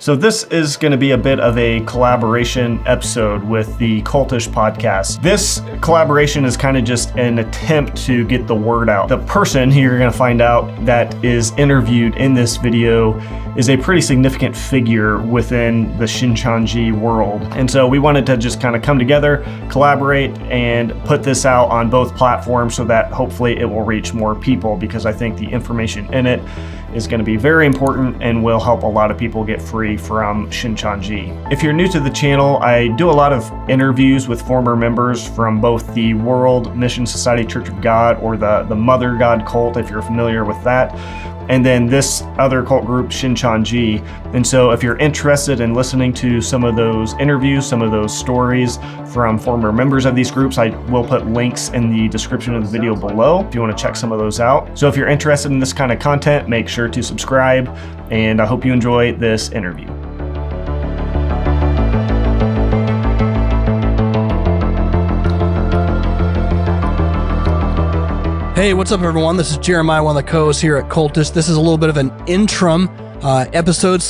So this is going to be a bit of a collaboration episode with the Cultish podcast. This collaboration is kind of just an attempt to get the word out. The person who you're going to find out that is interviewed in this video is a pretty significant figure within the Shincheonji world. And so we wanted to just kind of come together, collaborate, and put this out on both platforms so that hopefully it will reach more people, because I think the information in it is going to be very important and will help a lot of people get free from Shincheonji. If you're new to the channel, I do a lot of interviews with former members from both the World Mission Society Church of God, or the Mother God cult, if you're familiar with that, and then this other cult group, Shincheonji. And so if you're interested in listening to some of those interviews, some of those stories from former members of these groups, I will put links in the description of the video below if you want to check some of those out. So if you're interested in this kind of content, make sure to subscribe, and I hope you enjoy this interview. Hey, what's up, everyone? This is Jeremiah, one of the co-hosts here at Cultish. This is a little bit of an interim episode /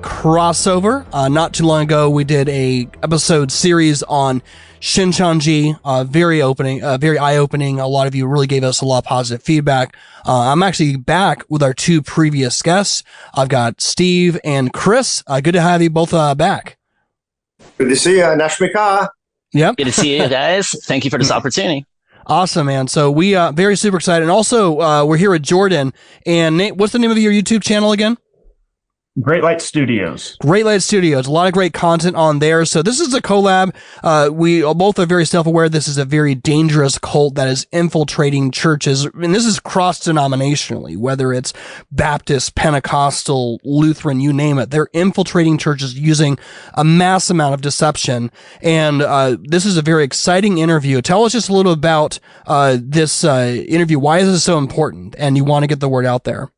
crossover. Not too long ago, we did a episode series on Shincheonji, very eye-opening. A lot of you really gave us a lot of positive feedback. I'm actually back with our two previous guests. I've got Steve and Chris. Good to have you both back. Good to see you, Nashmika. Yep. Good to see you guys. Thank you for this opportunity. Awesome, man. So we very super excited. And also, we're here with Jordan. And Nate, what's the name of your YouTube channel again? Great Light Studios. Great Light Studios. A lot of great content on there. So this is a collab. We both are very self-aware. This is a very dangerous cult that is infiltrating churches. And this is cross-denominationally, whether it's Baptist, Pentecostal, Lutheran, you name it. They're infiltrating churches using a mass amount of deception. And this is a very exciting interview. Tell us just a little about this interview. Why is this so important? And you want to get the word out there.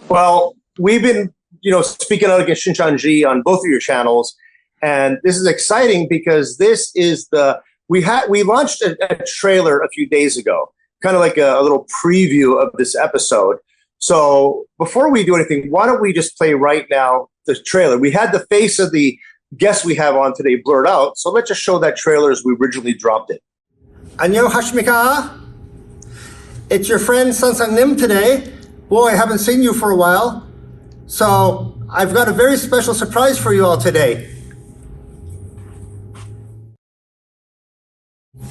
Well, we've been speaking out against Shincheonji on both of your channels, and this is exciting because this is we launched a trailer a few days ago, kind of like a little preview of this episode. So before we do anything, why don't we just play right now the trailer? We had the face of the guest we have on today blurred out, so let's just show that trailer as we originally dropped it. 안녕하십니까? It's your friend Sansang Nim today. Boy, I haven't seen you for a while. So I've got a very special surprise for you all today.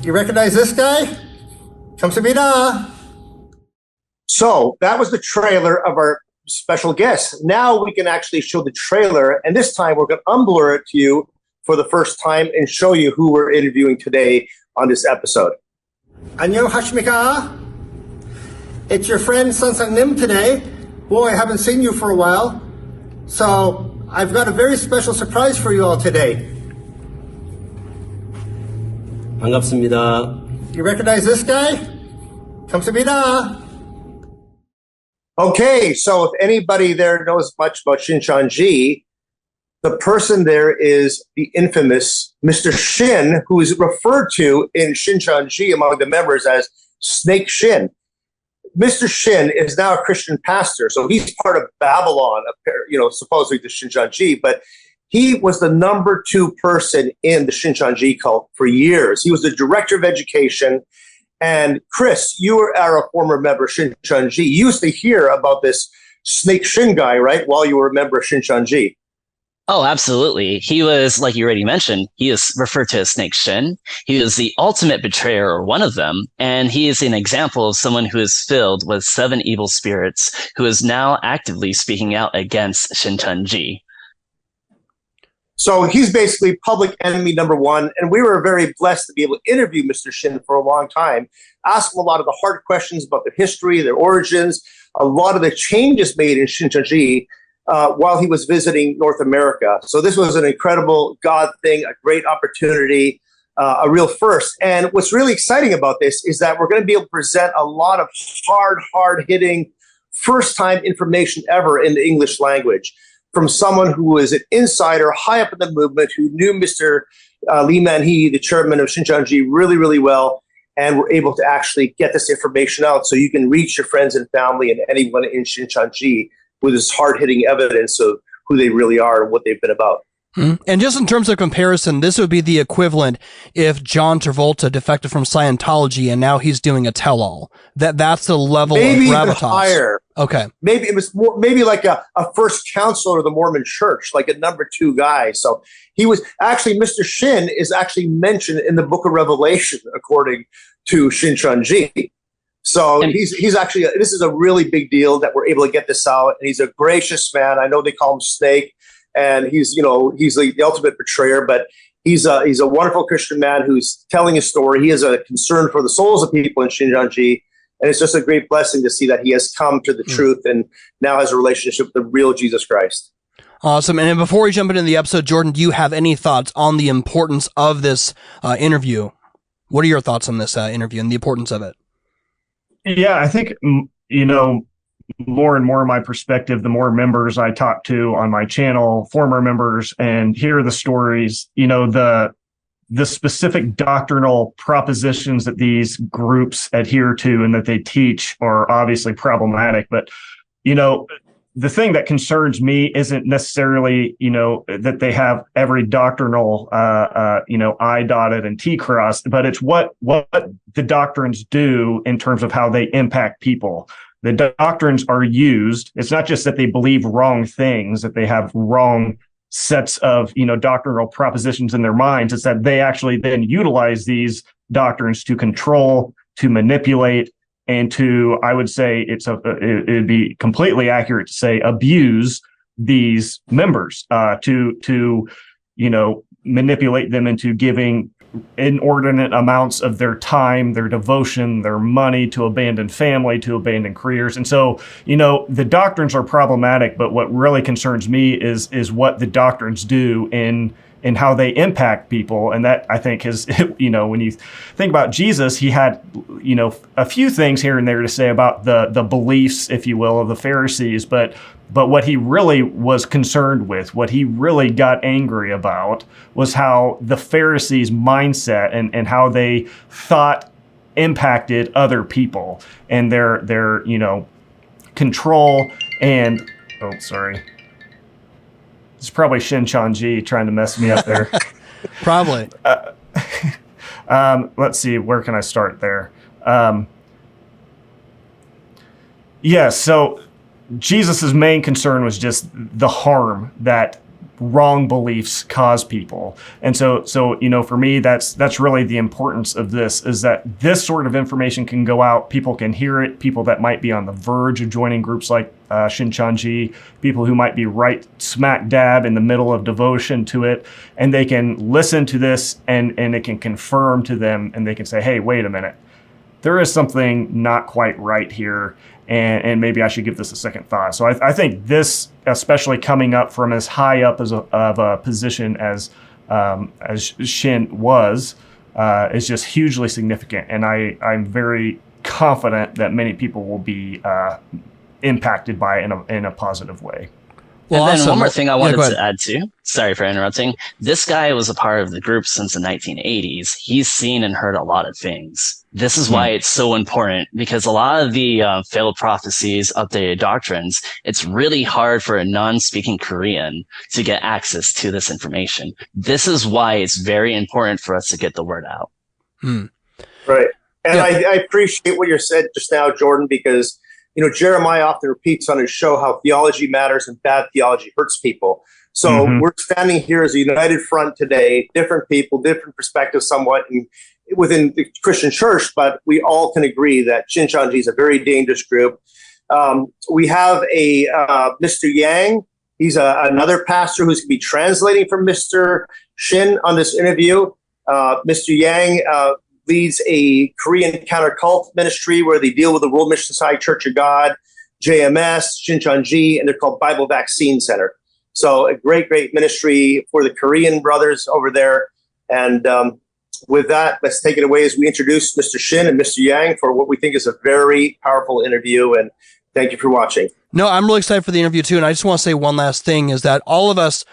You recognize this guy? 감사합니다. So that was the trailer of our special guest. Now we can actually show the trailer, and this time we're going to unblur it to you for the first time and show you who we're interviewing today on this episode. 안녕하십니까? It's your friend Sansang Nim today. Boy, I haven't seen you for a while. So I've got a very special surprise for you all today. 반갑습니다. You recognize this guy? 감사합니다. Okay, so if anybody there knows much about Shincheonji, the person there is the infamous Mr. Shin, who is referred to in Shincheonji among the members as Snake Shin. Mr. Shin is now a Christian pastor, so he's part of Babylon, supposedly the Shincheonji, but he was the number 2 person in the Shincheonji cult for years. He was the director of education. And Chris, you are a former member of Shincheonji. You used to hear about this Snake Shin guy, right, while you were a member of Shincheonji. Oh, absolutely. He was, like you already mentioned, he is referred to as Snake Shin. He was the ultimate betrayer, or one of them. And he is an example of someone who is filled with 7 evil spirits, who is now actively speaking out against Shincheonji. So he's basically public enemy number 1. And we were very blessed to be able to interview Mr. Shin for a long time, ask him a lot of the hard questions about their history, their origins, a lot of the changes made in Shincheonji while he was visiting North America. So this was an incredible God thing, a great opportunity, a real first. And what's really exciting about this is that we're going to be able to present a lot of hard-hitting, first-time information ever in the English language from someone who is an insider high up in the movement, who knew Mr. Lee Man-hee, the chairman of Shincheonji, really, really well, and were able to actually get this information out so you can reach your friends and family and anyone in Shincheonji with this hard-hitting evidence of who they really are and what they've been about. And just in terms of comparison, this would be the equivalent if John Travolta defected from Scientology and now he's doing a tell-all. That's the level maybe of gravitas. Even higher. Okay. Maybe it was more, maybe like a first counselor of the Mormon Church, like a number 2 guy. So he was actually, Mr. Shin is actually mentioned in the Book of Revelation, according to Shincheonji. So he's actually, this is a really big deal that we're able to get this out. And he's a gracious man. I know they call him Snake. And he's the ultimate betrayer, but he's a wonderful Christian man who's telling his story. He has a concern for the souls of people in Shincheonji, and it's just a great blessing to see that he has come to the truth and now has a relationship with the real Jesus Christ. Awesome. And then before we jump into the episode, Jordan, do you have any thoughts on the importance of this interview? What are your thoughts on this interview and the importance of it? Yeah, I think, more and more of my perspective, the more members I talk to on my channel, former members, and hear the stories, the specific doctrinal propositions that these groups adhere to and that they teach are obviously problematic. But, the thing that concerns me isn't necessarily, that they have every doctrinal, I dotted and T crossed, but it's what the doctrines do in terms of how they impact people. The doctrines are used. It's not just that they believe wrong things, that they have wrong sets of, doctrinal propositions in their minds. It's that they actually then utilize these doctrines to control, to manipulate, and to, I would say it'd be completely accurate to say, abuse these members, to manipulate them into giving inordinate amounts of their time, their devotion, their money to abandon family, to abandon careers. And so, the doctrines are problematic, but what really concerns me is what the doctrines do in how they impact people. And that, I think, is, when you think about Jesus, he had, a few things here and there to say about the beliefs, if you will, of the Pharisees, but what he really was concerned with, what he really got angry about, was how the Pharisees' mindset and how they thought impacted other people and their control and, it's probably Shincheonji trying to mess me up there. Probably. Let's see, where can I start there? So Jesus's main concern was just the harm that wrong beliefs cause people. And so for me, that's really the importance of this, is that this sort of information can go out, people can hear it, people that might be on the verge of joining groups like Shincheonji, people who might be right smack dab in the middle of devotion to it, and they can listen to this and it can confirm to them, and they can say, hey, wait a minute, there is something not quite right here, and maybe I should give this a second thought. So I think this, especially coming up from as high up of a position as Shin was, is just hugely significant. And I'm very confident that many people will be impacted by it in a positive way. Well, and then awesome. One more thing I wanted to add too. Sorry for interrupting. This guy was a part of the group since the 1980s. He's seen and heard a lot of things. This is why it's so important, because a lot of the failed prophecies, updated doctrines, it's really hard for a non-speaking Korean to get access to this information. This is why it's very important for us to get the word out. Right. And I appreciate what you said just now, Jordan, because Jeremiah often repeats on his show how theology matters and bad theology hurts people. So we're standing here as a united front today, different people, different perspectives somewhat within the Christian church, but we all can agree that Shincheonji is a very dangerous group. We have a Mr. Yang. He's another pastor who's going to be translating for Mr. Shin on this interview. Mr. Yang leads a Korean counter-cult ministry where they deal with the World Mission Society Church of God, JMS, Shincheonji, and they're called Bible Vaccine Center. So a great, great ministry for the Korean brothers over there. And with that, let's take it away as we introduce Mr. Shin and Mr. Yang for what we think is a very powerful interview. And thank you for watching. No, I'm really excited for the interview too. And I just want to say one last thing, is that all of us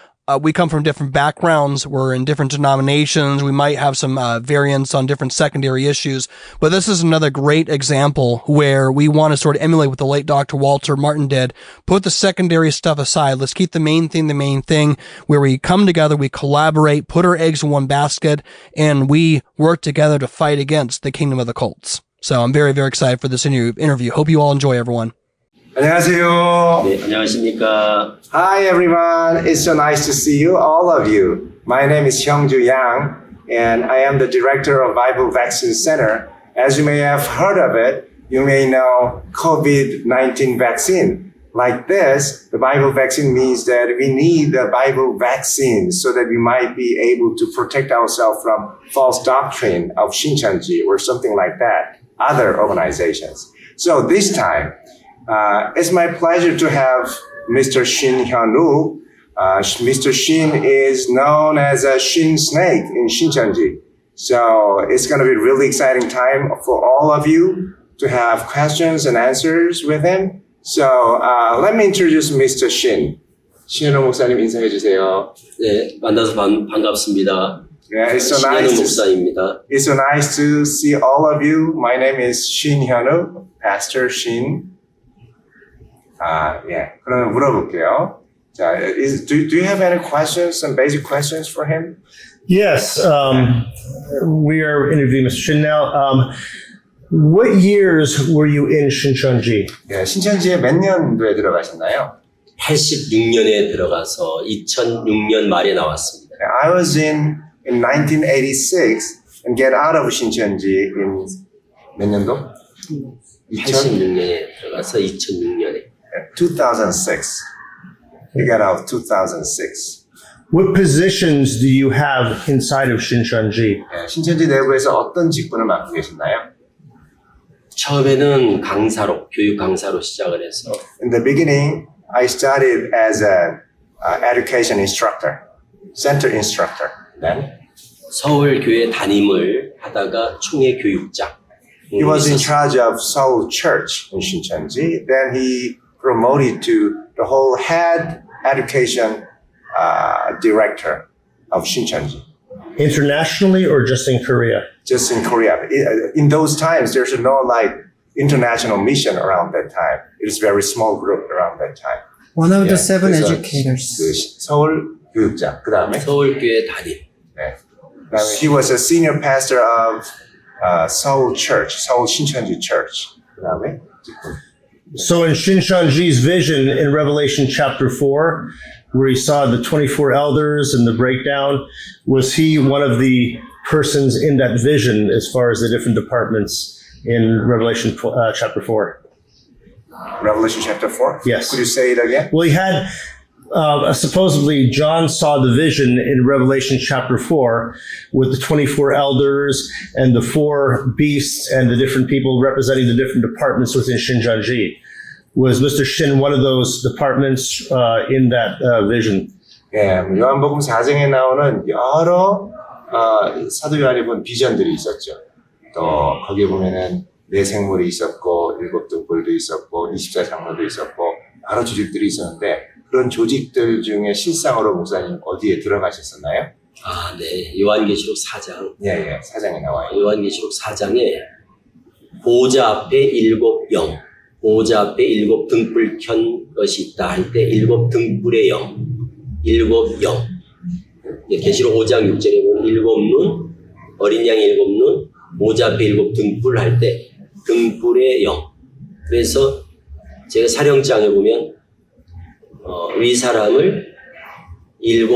we come from different backgrounds. We're in different denominations. We might have some variants on different secondary issues, but this is another great example where we want to sort of emulate what the late Dr. Walter Martin did. Put the secondary stuff aside. Let's keep the main thing, where we come together, we collaborate, put our eggs in one basket, and we work together to fight against the kingdom of the cults. So I'm very, very excited for this interview. Hope you all enjoy, everyone. 안녕하세요. 네, 안녕하십니까. Hi everyone, it's so nice to see you, all of you. My name is Hyungju Yang, and I am the director of Bible Vaccine Center. As you may have heard of it, you may know COVID-19 vaccine. Like this, the Bible vaccine means that we need the Bible vaccine so that we might be able to protect ourselves from false doctrine of Shincheonji or something like that, other organizations. So this time, it's my pleasure to have Mr. Shin Hyun-woo. Mr. Shin is known as a Shin snake in Shincheonji. So it's going to be a really exciting time for all of you to have questions and answers with him. So let me introduce Mr. Shin. 신현우 목사님 인사해 주세요. 네, 만나서 반갑습니다. Yeah, it's so 신현우 nice. 목사입니다. It's so nice to see all of you. My name is Shin Hyun-woo, Pastor Shin. 그러면 물어볼게요. 자, do you have any questions, some basic questions for him? Yes, we are interviewing Mr. Shin now. What years were you in Shincheonji? 예, 신천지에 몇 년도에 들어가셨나요? 86년에 들어가서 2006년 말에 나왔습니다. I was in 1986 and get out of Shincheonji in 몇 년도? 86년에 들어가서 2006년에. 2006. You got out 2006. What positions do you have inside of Shincheonji? 예, 신천지 내부에서 어떤 직분을 맡고 계셨나요? 처음에는 강사로, 교육 강사로 시작을 해서 In the beginning, I started as an education instructor, center instructor. Then 서울 교회 담임을 하다가 총회 교육장. he was in charge of Seoul Church in Shincheonji. Then he promoted to the whole head education director of Shincheonji. Internationally or just in Korea? Just in Korea. In those times, there's no like international mission around that time. It's a very small group around that time. One of the Yeah, seven 그래서 educators. 그 서울 교육장. 그 다음에 서울 교회 담임. he was a senior pastor of Seoul Church, Seoul Shincheonji Church. 그 다음에 So in Shincheonji's vision in Revelation chapter 4, where he saw the 24 elders and the breakdown, was he one of the persons in that vision as far as the different departments in Revelation chapter 4? Revelation chapter 4? Yes. Could you say it again? Well, he had, supposedly, John saw the vision in Revelation chapter 4 with the 24 elders and the 4 beasts and the different people representing the different departments within Shincheonji. Was Mr. Shin one of those departments in that vision? 예, 요한복음 4장에 나오는 여러 사도 요한이 본 비전들이 있었죠. 또 거기 보면은 네 생물이 있었고 7 등불도 있었고 24장로도 있었고 여러 조직들이 있었는데 그런 조직들 중에 실상으로 목사님 어디에 들어가셨었나요? 아, 네. 요한계시록 4장. 예, 4장에 나와요. 요한계시록 4장에 보좌 앞에 7 영, 보좌 앞에 7 등불 켠 것이 있다 할 때 7 등불의 영, 7 영. 계시록 5장 6절에 보면 7 눈, 어린 양의 7 눈, 보좌 앞에 7 등불 할 때 등불의 영. 그래서 제가 사령장에 보면 위 사람을 7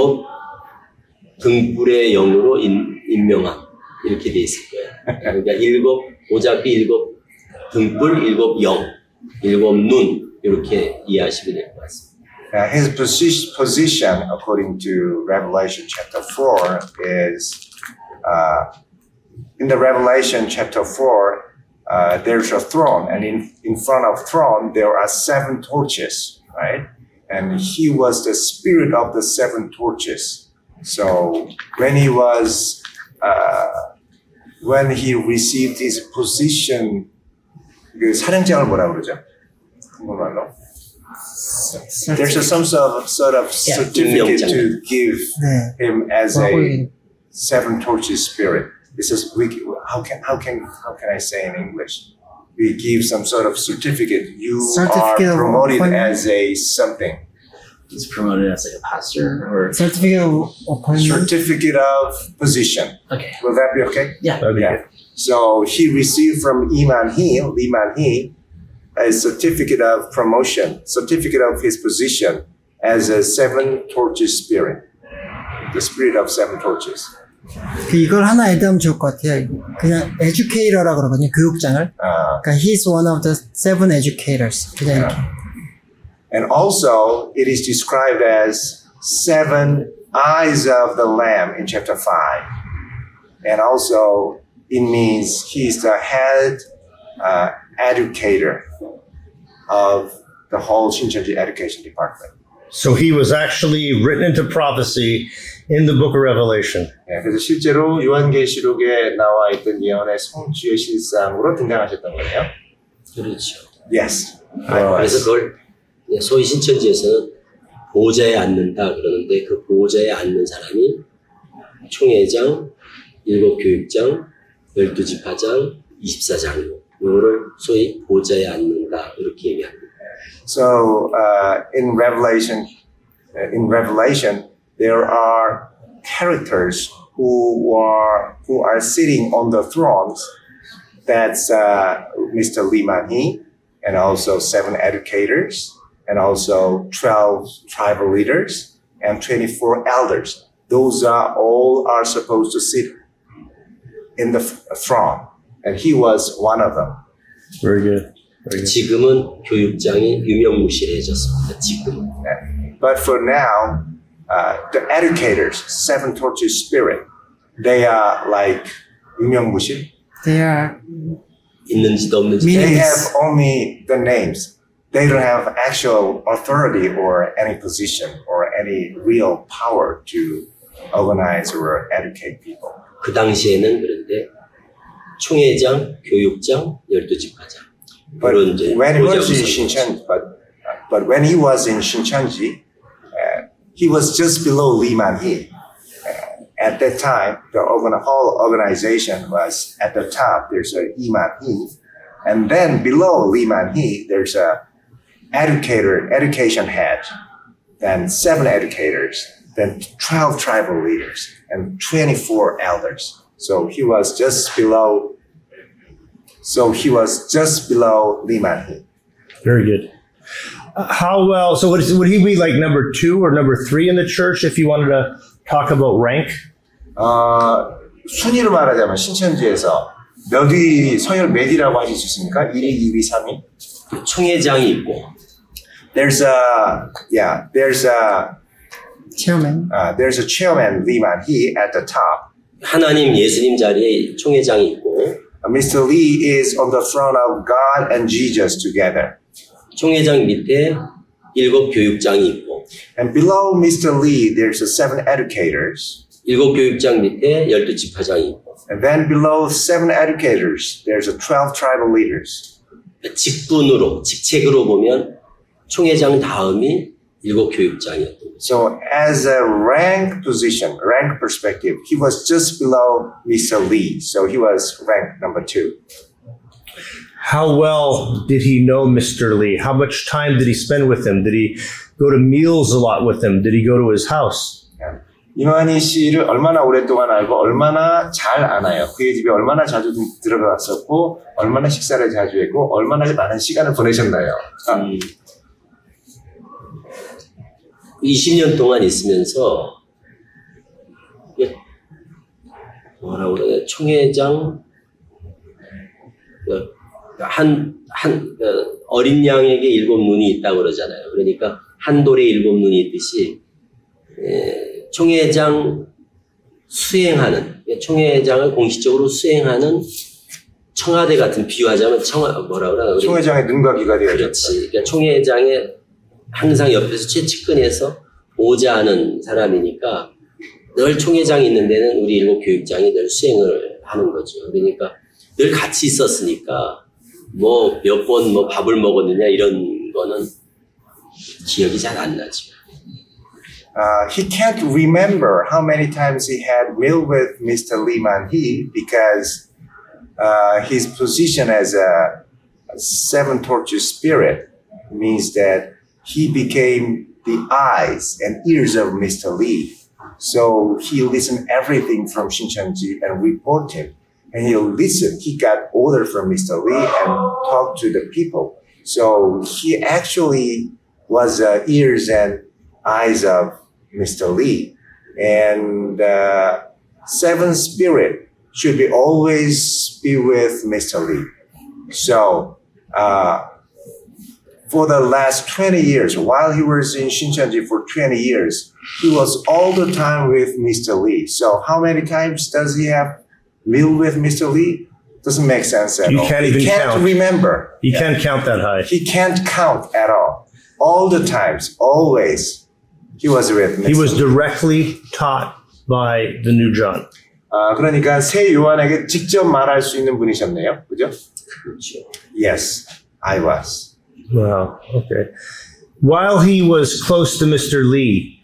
등불의 영으로 임명한 이렇게 돼 있을 거예요. 그러니까 7 보좌 앞에 7 등불, 7 영, 7 눈 이렇게 이해하시면 될 것 같습니다. His position, according to Revelation chapter 4, is in the Revelation chapter 4, there's a throne, and in front of throne there are 7 torches, right? And he was the spirit of the 7 torches. So when he received his position, 그 사령장을 뭐라 그러죠? 한국말로? There's some sort of certificate to give 네. him as 뭐라고 a 얘기- seven torches spirit. This is how can I say in English? We give some sort of certificate. You Certificate are of promoted appointment? as a something. He's promoted as like a pastor or Certificate of appointment. Certificate of position. okay. Will that be okay? Yeah. Yeah. So he received from Lee Man-hee, a certificate of promotion, certificate of his position as a seven torches spirit. The spirit of seven torches. 이걸 하나 애드하면 좋을 것 같아요. 그냥 educator라고 그러거든요. 교육장을. 그러니까 he's one of the seven educators. 그냥 이렇게. And also, it is described as seven eyes of the Lamb in chapter 5. And also, it means he's the head educator of the whole Shincheonji education department. So he was actually written into prophecy in the book of Revelation. 네, 그래서 실제로 요한계시록에 나와 있던 예언의 성취의 실상으로 등장하셨던 거예요. 그렇죠. Yes. 그래서 그걸 소위 신천지에서는 보좌에 앉는다 그러는데 그 보좌에 앉는 사람이 총회장, 7교육장, 12지파장, 24장로 이거를 소위 보좌에 앉는다 이렇게 얘기합니다. So in Revelation, there are characters who are sitting on the thrones. That's Mr. Lee Man-hee, and also 7 educators, and also 12 tribal leaders, and 24 elders. Those all are supposed to sit in the throne, and he was one of them. Very good. 지금은 교육장이 유명무실해졌습니다. 지금은. But for now, the educators, 7 torches spirit, they are like 유명무실. They are 있는지도 없는지 They Meaningless. have only the names. They don't have actual authority or any position or any real power to organize or educate people. 그 당시에는 그런데 총회장, 교육장, 12지파장 But 그런 이제 when he was in 보좌구성이 Shincheonji, but when he was in Shincheonji, he was just below Lee Man-hee. At that time, the whole organization was at the top. There's a Lee Man-hee, and then below Lee Man-hee, there's a education head, then 7 educators, then 12 tribal leaders, and 24 elders. So he was just below. Lee Man-hee. Very good. How well? So would he be like number 2 or number 3 in the church if you wanted to talk about rank? 순위로 말하자면 신천지에서 서열 몇이라고 하실 수 있습니까? 1위, 2위, 3위? 총회장이 있고 There's a chairman. there's a chairman Lee Man-hee at the top. 하나님 예수님 자리에 총회장이 있고 Mr. Lee is on the throne of God and Jesus together. 총회장 밑에 7 교육장이 있고 And below Mr. Lee, there's 7 educators. 7 교육장 밑에 12지파장이 있고 And then below 7 educators, there's 12 tribal leaders. 직분으로 직책으로 보면 총회장 다음이 7 교육장이었던 거죠. So as a rank perspective, he was just below Mr. Lee. So he was ranked number 2. How well did he know Mr. Lee? How much time did he spend with him? Did he go to meals a lot with him? Did he go to his house? 이만희 씨를 얼마나 오랫동안 알고 얼마나 잘 아나요? 그의 집에 얼마나 자주 들어갔었고 얼마나 식사를 자주 했고 얼마나 많은 시간을 보내셨나요? 20년 동안 있으면서 뭐라고 그러냐 총회장 어린 양에게 7 눈이 있다고 그러잖아요. 그러니까 한 돌에 7 눈이 있듯이 총회장을 공식적으로 수행하는 청와대 같은 비유하자면 뭐라 그러나 총회장의 눈과 귀가 되어졌다. 그렇지. 그러니까 총회장의 항상 옆에서 최측근에서 보좌하는 사람이니까 늘 총회장이 있는 데는 우리 7 교육장이 늘 수행을 하는 거죠. 그러니까 늘 같이 있었으니까 뭐 몇 번 밥을 먹었느냐 이런 거는 기억이 잘 안 나죠. He can't remember how many times he had meal with Mr. Lee Man-hee because his position as a seven torches spirit means that he became the eyes and ears of Mr. Lee. So he listened everything from Shincheonji and report him. And he'll listen. He got order from Mr. Lee and talked to the people. So he actually was ears and eyes of Mr. Lee. And seven spirit should be always be with Mr. Lee. So for the last 20 years, while he was in Shincheonji for 20 years, he was all the time with Mr. Lee. So how many times does he have meal with Mr. Lee? Doesn't make sense at all. You can't even count. Remember. You can't count that high. He can't count at all. All the times, always, he was with Mr. He was Lee. directly taught by the new John. 그러니까 새 요한에게 직접 말할 수 있는 분이셨네요. 그죠? 그렇죠. Yes, I was. Wow. Okay. While he was close to Mr. Lee,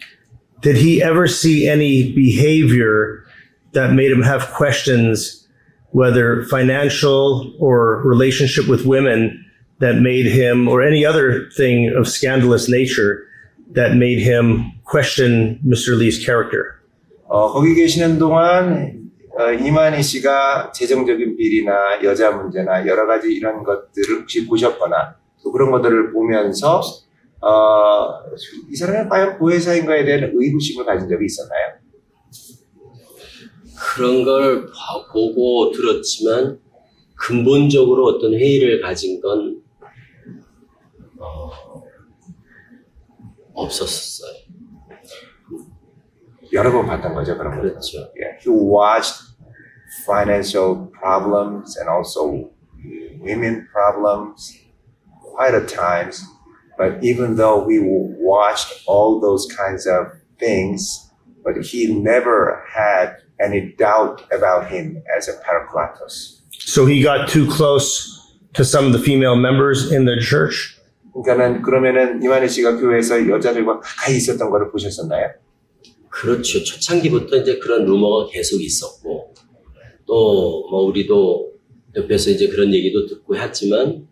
did he ever see any behavior that made him have questions, whether financial or relationship with women, that made him, or any other thing of scandalous nature that made him question Mr. Lee's character? 거기 계시는 동안 이만희 씨가 재정적인 비리나 여자 문제나 여러 가지 이런 것들을 혹시 보셨거나 또 그런 것들을 보면서 이 사람이 과연 보혜사인가에 대한 의구심을 가진 적이 있었나요? 그런 걸 보고 들었지만 근본적으로 어떤 회의를 가진 건 없었어요. 여러 번 봤던 거죠, 그런 거. 그렇죠. Yeah. He watched financial problems and also women problems quite a times. But even though we watched all those kinds of things, but he never had any doubt about him as a Parakletos. So he got too close to some of the female members in the church? 그러면은 이만희 씨가 교회에서 여자들과 가까이 있었던 거를 보셨었나요? 그렇죠. 초창기부터 이제 그런 루머가 계속 있었고, 또 뭐 우리도 옆에서 이제 그런 얘기도 듣고 했지만,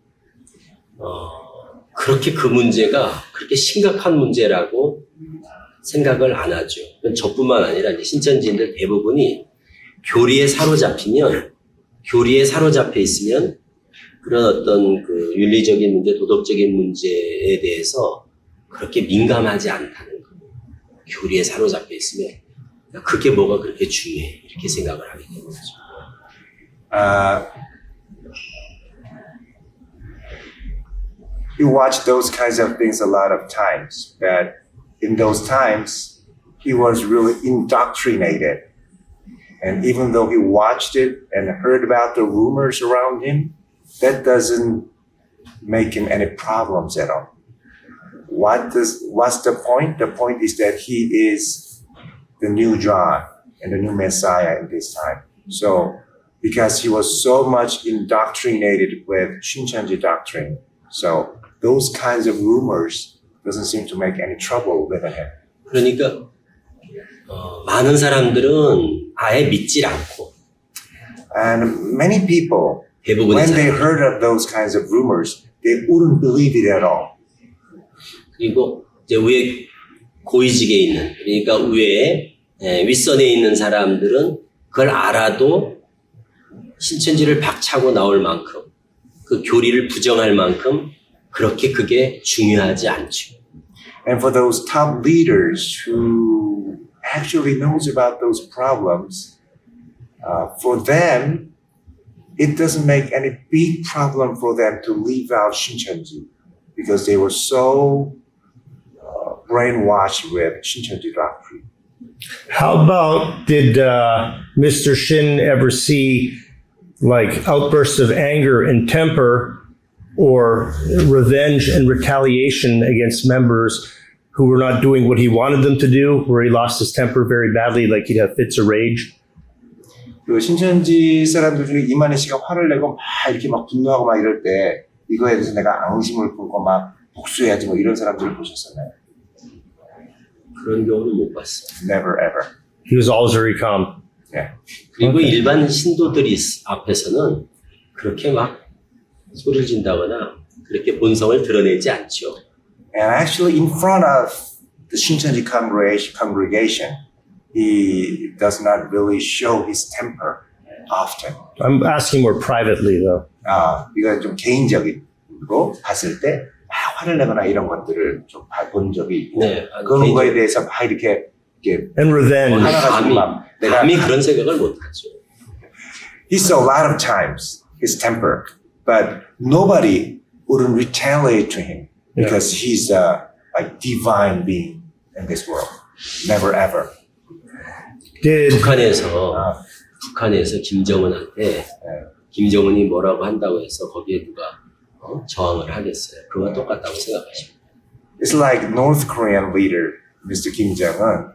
그렇게 그 문제가 그렇게 심각한 문제라고 생각을 안 하죠. 저뿐만 아니라 이제 신천지인들 대부분이 교리에 사로잡혀 있으면 그런 어떤 그 윤리적인 문제, 도덕적인 문제에 대해서 그렇게 민감하지 않다는 거예요. 교리에 사로잡혀 있으면 그게 뭐가 그렇게 중요해 이렇게 생각을 하게 되는 거죠. He watched those kinds of things a lot of times, but in those times, he was really indoctrinated. And even though he watched it and heard about the rumors around him, that doesn't make him any problems at all. What's the point? The point is that he is the new John and the new Messiah in this time. So, because he was so much indoctrinated with Shincheonji doctrine, so those kinds of rumors doesn't seem to make any trouble with him. 그러니까 많은 사람들은 아예 믿질 않고, and many people, 대부분의 when they 사람들. heard of those kinds of rumors, they wouldn't believe it at all. 그리고 이제 위에 고위직에 있는, 그러니까 위에 윗선에 있는 사람들은 그걸 알아도 신천지를 박차고 나올 만큼, 그 교리를 부정할 만큼 그렇게 그게 중요하지 않죠. And for those top leaders who actually knows about those problems, for them, it doesn't make any big problem for them to leave out Shincheonji because they were so brainwashed with Shincheonji doctrine. How about, did Mr. Shin ever see like outbursts of anger and temper or revenge and retaliation against members who were not doing what he wanted them to do, where he lost his temper very badly, like he'd have fits of rage? 그 신천지 사람들 중에 이만희 씨가 화를 내고 막 이렇게 막 분노하고 막 이럴 때 이거에 대해서 내가 앙심을 품고 막 복수해야지 뭐 이런 사람들을 보셨었나요? 그런 경우는 못 봤어요. Never ever. He was always very calm. Yeah. 그리고 일반 신도들이 앞에서는 그렇게 막 소리를 진다거나 그렇게 본성을 드러내지 않죠. And actually in front of the Shincheonji congregation, he does not really show his temper often. I'm asking more privately, though. 이건 좀 개인적으로 봤을 때 화를 내거나 이런 것들을 좀 본 적이 있고 네, 그런 거에 대해서 막 이렇게 And revenge. 감히 그런 생각을 못하죠. He saw a lot of times his temper, but nobody wouldn't retaliate to him because he's a divine being in this world. Never ever. 북한에서 김정은한테 김정은이 뭐라고 한다고 해서 거기에 누가 저항을 하겠어요. 그와 똑같다고 생각하십니다. It's like North Korean leader, Mr. Kim Jong-un.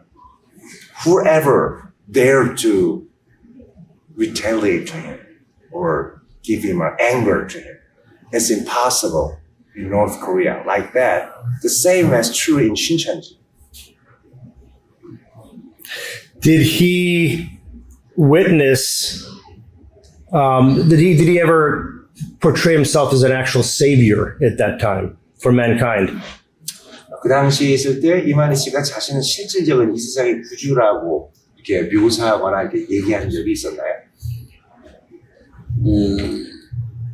Whoever dared to retaliate to him or give him an anger to him, it's impossible in North Korea like that. The same as true in Shincheonji. Did he witness? Did he ever portray himself as an actual savior at that time for mankind? 그 당시에 있을 때 이만희 씨가 자신은 실질적인 이 세상의 구주라고 이렇게 묘사하거나 이렇게 얘기한 적이 있었나요?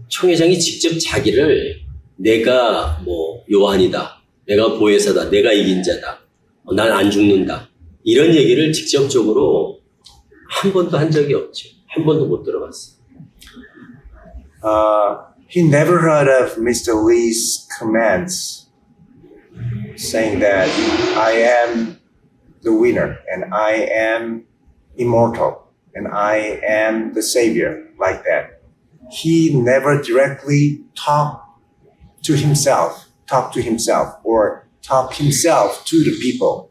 총회장이 직접 자기를 내가 뭐 요한이다, 내가 보혜사다, 내가 이긴 자다, 난 안 죽는다 이런 얘기를 직접적으로 한 번도 한 적이 없죠. 한 번도 못 들어봤어요. He never heard of Mr. Lee's comments saying that I am the winner and I am immortal and I am the savior like that. He never directly talked to himself or talk himself to the people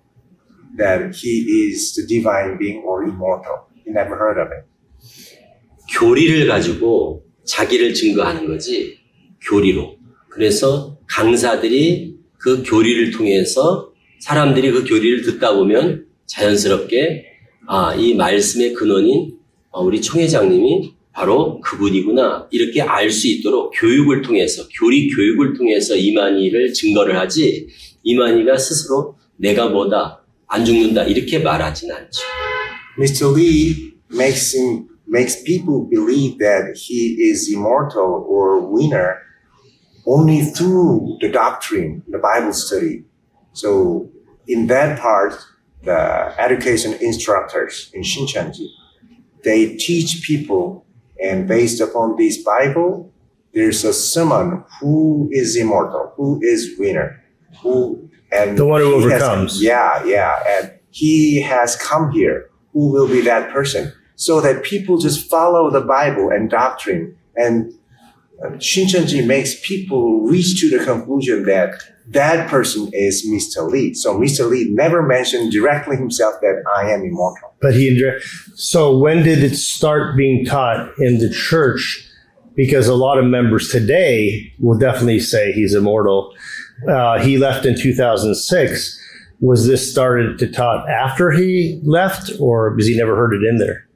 that he is the divine being or immortal. He never heard of it. 교리를 가지고 자기를 증거하는 거지, 교리로. 그래서 강사들이 그 교리를 통해서 사람들이 그 교리를 듣다 보면 자연스럽게 이 말씀의 근원인 우리 총회장님이 바로 그분이구나 이렇게 알 수 있도록 교육을 통해서 교리 교육을 통해서 이만희를 증거를 하지 이만희가 스스로 내가 뭐다 안 죽는다 이렇게 말하진 않죠. Mr. Lee makes people believe that he is immortal or winner only through the doctrine, the Bible study. So in that part, the education instructors in Shincheonji, they teach people, and based upon this Bible, there's a someone who is immortal, who is winner, and the one who overcomes. And he has come here. Who will be that person? So that people just follow the Bible and doctrine, and Shincheonji makes people reach to the conclusion that that person is Mr. Lee. So Mr. Lee never mentioned directly himself that I am immortal. But so when did it start being taught in the church? Because a lot of members today will definitely say he's immortal. He left in 2006. Was this started to taught after he left, or because he never heard it in there?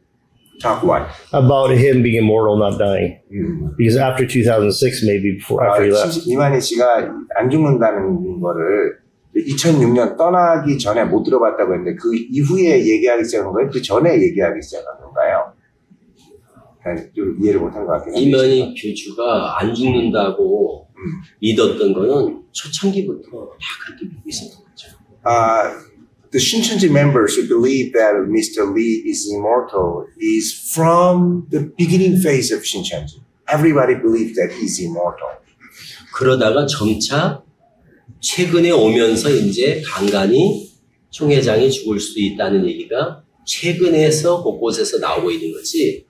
Talk what? About him being immortal, not dying. Because after 2006, maybe after he left. 이만희 씨가 안 죽는다는 거를 2006년 떠나기 전에 못 들어봤다고 했는데 그 이후에 얘기하기 시작한 거예요? 그 전에 얘기하기 시작한 건가요? 좀 이해를 못한 것 같긴 한데. 이만희 교주가 안 죽는다고 믿었던 거는 초창기부터 다 그렇게 믿고 있었던 거죠. The Shincheonji members who believe that Mr. Lee is immortal is from the beginning phase of Shincheonji. Everybody believes that he's immortal. 그러다가 점차 최근에 오면서 이제 간간히 총회장이 죽을 수도 있다는 얘기가 최근에서 곳곳에서 나오고 있는 거지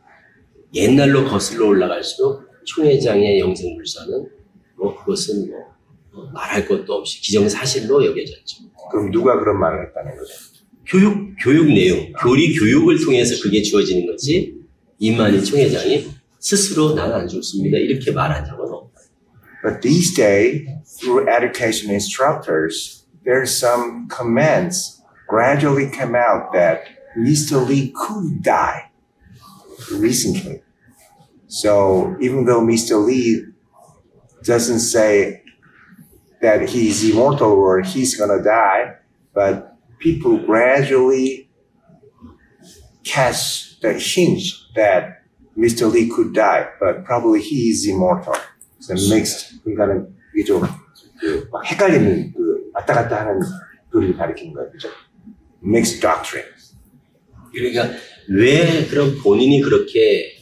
옛날로 거슬러 올라갈수록 총회장의 영생불사는 그것은 말할 것도 없이 기정사실로 여겨졌죠. 그럼 누가 그런 말을 했다는 거죠? 교육 내용, 교육을 통해서 그게 주어지는 거지 이만희 총회장이 스스로 나는 안 죽습니다 이렇게 말한 적은 없다. But these days, through education instructors, there's some comments gradually come out that Mr. Lee could die recently. So even though Mr. Lee doesn't say that he's immortal or he's gonna die, but people gradually catch the hint that Mr. Lee could die, but probably he is immortal. So mixed. 그러니까는 이게 좀 막 헷갈리는 왔다 갔다 하는 소리를 가리키는 거예요, 그죠? Mixed doctrine. 그러니까 왜 그럼 본인이 그렇게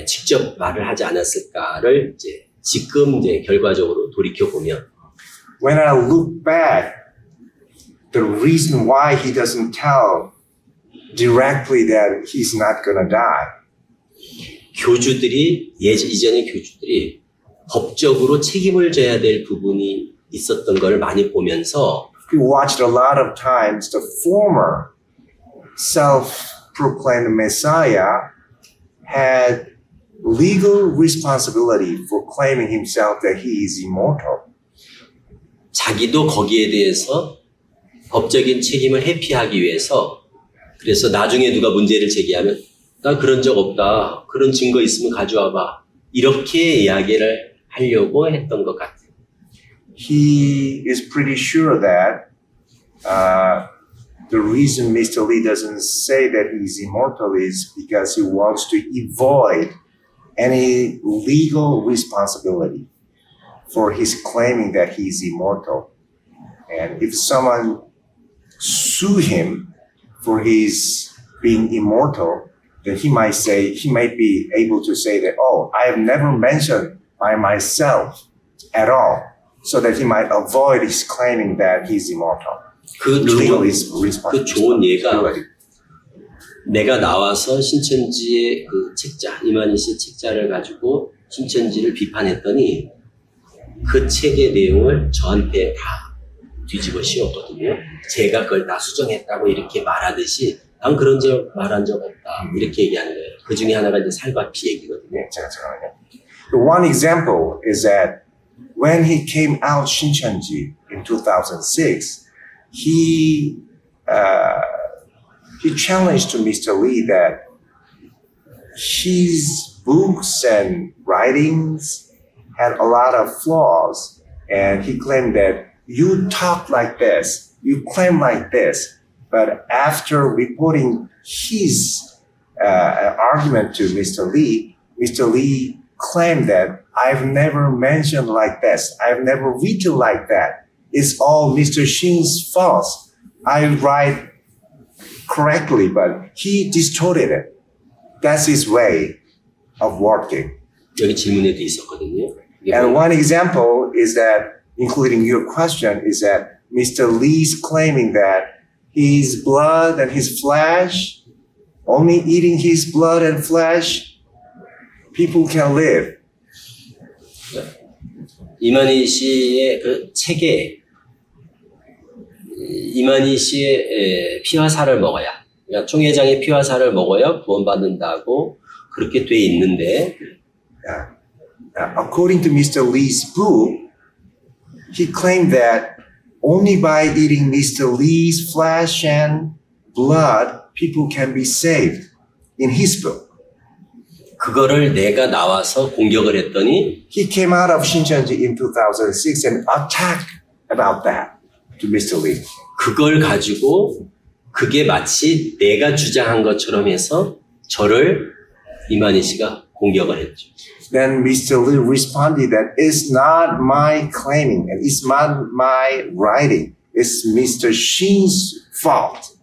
직접 말을 하지 않았을까를 이제 지금 이제 결과적으로 돌이켜 보면. When I look back, the reason why he doesn't tell directly that he's not gonna die. 교주들이 이전의 교주들이 법적으로 책임을 져야 될 부분이 있었던 걸 많이 보면서 We watched a lot of times the former self-proclaimed Messiah had legal responsibility for claiming himself that he is immortal. 자기도 거기에 대해서 법적인 책임을 회피하기 위해서 그래서 나중에 누가 문제를 제기하면 나 그런 적 없다. 그런 증거 있으면 가져와봐. 이렇게 이야기를 하려고 했던 것 같아요. He is pretty sure that the reason Mr. Lee doesn't say that he's immortal is because he wants to avoid any legal responsibility for his claiming that he's immortal. And if someone sue him for his being immortal, then he might be able to say that, oh, I have never mentioned by myself at all, so that he might avoid his claiming that he's immortal. 그 좋은 예가 내가 나와서 신천지의 그 책자, 이만희 씨 책자를 가지고 신천지를 비판했더니 그 책의 내용을 저한테 다 뒤집어 씌웠거든요. 제가 그걸 다 수정했다고 이렇게 말하듯이 난 그런 적 말한 적 없다. 이렇게 얘기하는 거예요. 그 중에 하나가 이제 살과 피 얘기거든요. 잠깐만요. One example is that when he came out Shincheonji in 2006, he challenged to Mr. Lee that his books and writings had a lot of flaws, and he claimed that you talk like this, you claim like this, but after reporting his argument to Mr. Lee claimed that I've never mentioned like this, I've never written like that. It's all Mr. Shin's fault. I write correctly, but he distorted it. That's his way of working. 여기 질문에도 있었거든요. And one example is that, including your question, is that Mr. Lee's claiming that his blood and his flesh, only eating his blood and flesh, people can live. 이만희 씨의 그 책에 이만희 씨의 피와 살을 먹어야, 그러니까 총회장의 피와 살을 먹어야 구원받는다고 그렇게 돼 있는데, according to Mr. Lee's book, he claimed that only by eating Mr. Lee's flesh and blood, people can be saved. In his book. 그거를 내가 나와서 공격을 했더니 he came out of Shincheonji in 2006 and attacked about that to Mr. Lee. 그걸 가지고 그게 마치 내가 주장한 것처럼 해서 저를 이만희 씨가 공격을 했죠. Then Mr. Lee responded that it's not my claiming and it's not my writing. It's Mr. Shin's fault.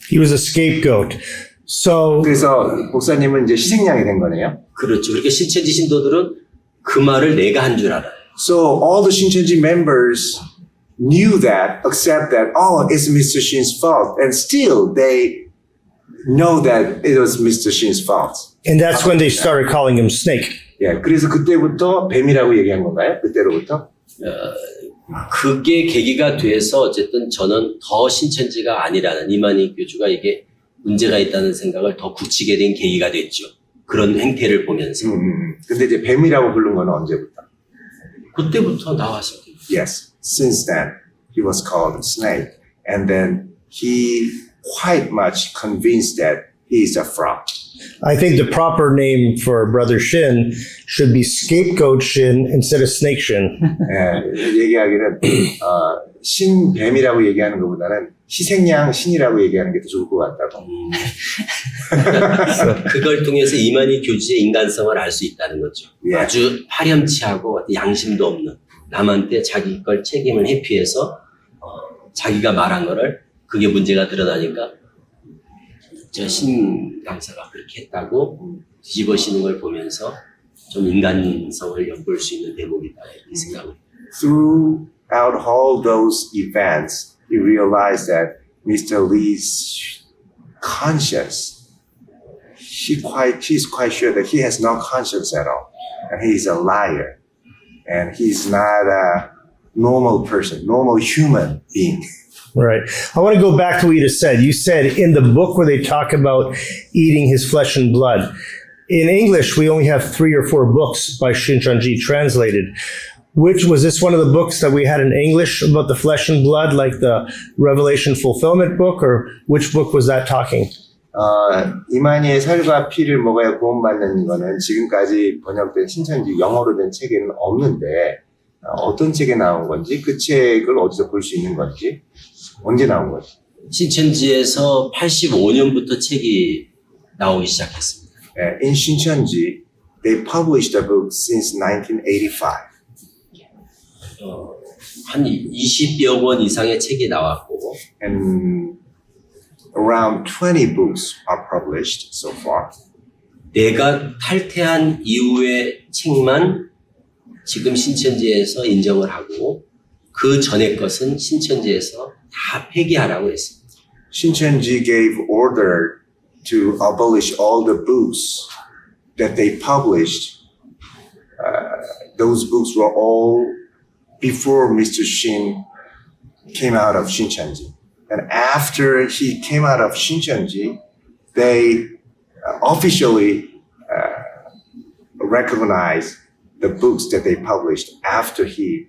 He was a scapegoat. So 그래서 목사님은 이제 희생양이 된 거네요. 그렇죠. 그러니까 신천지 신도들은 그 말을 내가 한 줄 알아요. So all the Shincheonji members knew that, accept that, oh, it's Mr. Shin's fault, and still they know that it was Mr. Shin's fault. And that's when they started calling him Snake. 예, 그래서 그때부터 뱀이라고 얘기한 건가요? 그때로부터? 그게 계기가 돼서 어쨌든 저는 더 신천지가 아니라는 이만희 교주가 이게 문제가 있다는 생각을 더 굳히게 된 계기가 됐죠. 그런 행태를 보면서. 근데 이제 뱀이라고 부른 건 언제부터? 그때부터 나왔었대요. Yes, since then he was called snake, and then he quite much convinced that he is a fraud. I think the proper name for Brother Shin should be Scapegoat Shin instead of Snake Shin. 얘기하기는 신뱀이라고 얘기하는 것보다는 희생양 신이라고 얘기하는 게 더 좋을 것 같다고. 그걸 통해서 이만희 교주의 인간성을 알 수 있다는 거죠. 예. 아주 파렴치하고 양심도 없는 남한테 자기 걸 책임을 회피해서 자기가 말한 거를 그게 문제가 드러나니까 저 신 강사가 그렇게 했다고 뒤집어쓰는 걸 보면서 좀 인간성을 엿볼 수 있는 대목이다 이렇게 생각을. Throughout all those events, he realized that Mr. Lee's conscience, he's quite sure that he has no conscience at all, and he's a liar, and he's not a normal person, normal human being. Right. I want to go back to what you just said. You said in the book where they talk about eating his flesh and blood. In English, we only have 3 or 4 books by Shincheonji translated. Which was this one of the books that we had in English about the flesh and blood, like the Revelation Fulfillment book, or which book was that talking? 이만희의 살과 피를 먹어야 구원받는 거는 지금까지 번역된 신천지 영어로 된 책에는 없는데 어떤 책에 나온 건지 그 책을 어디서 볼 수 있는 건지 언제 나온 거지? 신천지에서 85년부터 책이 나오기 시작했습니다. In Shincheonji, they published the book since 1985. 한 20여 권 이상의 책이 나왔고 And around 20 books are published so far. 내가 탈퇴한 이후의 책만 지금 신천지에서 인정을 하고 그 전의 것은 신천지에서 다 폐기하라고 했습니다. Shincheonji gave order to abolish all the books that they published. Those books were all before Mr. Shin came out of Shincheonji. And after he came out of Shincheonji, they officially recognized the books that they published after he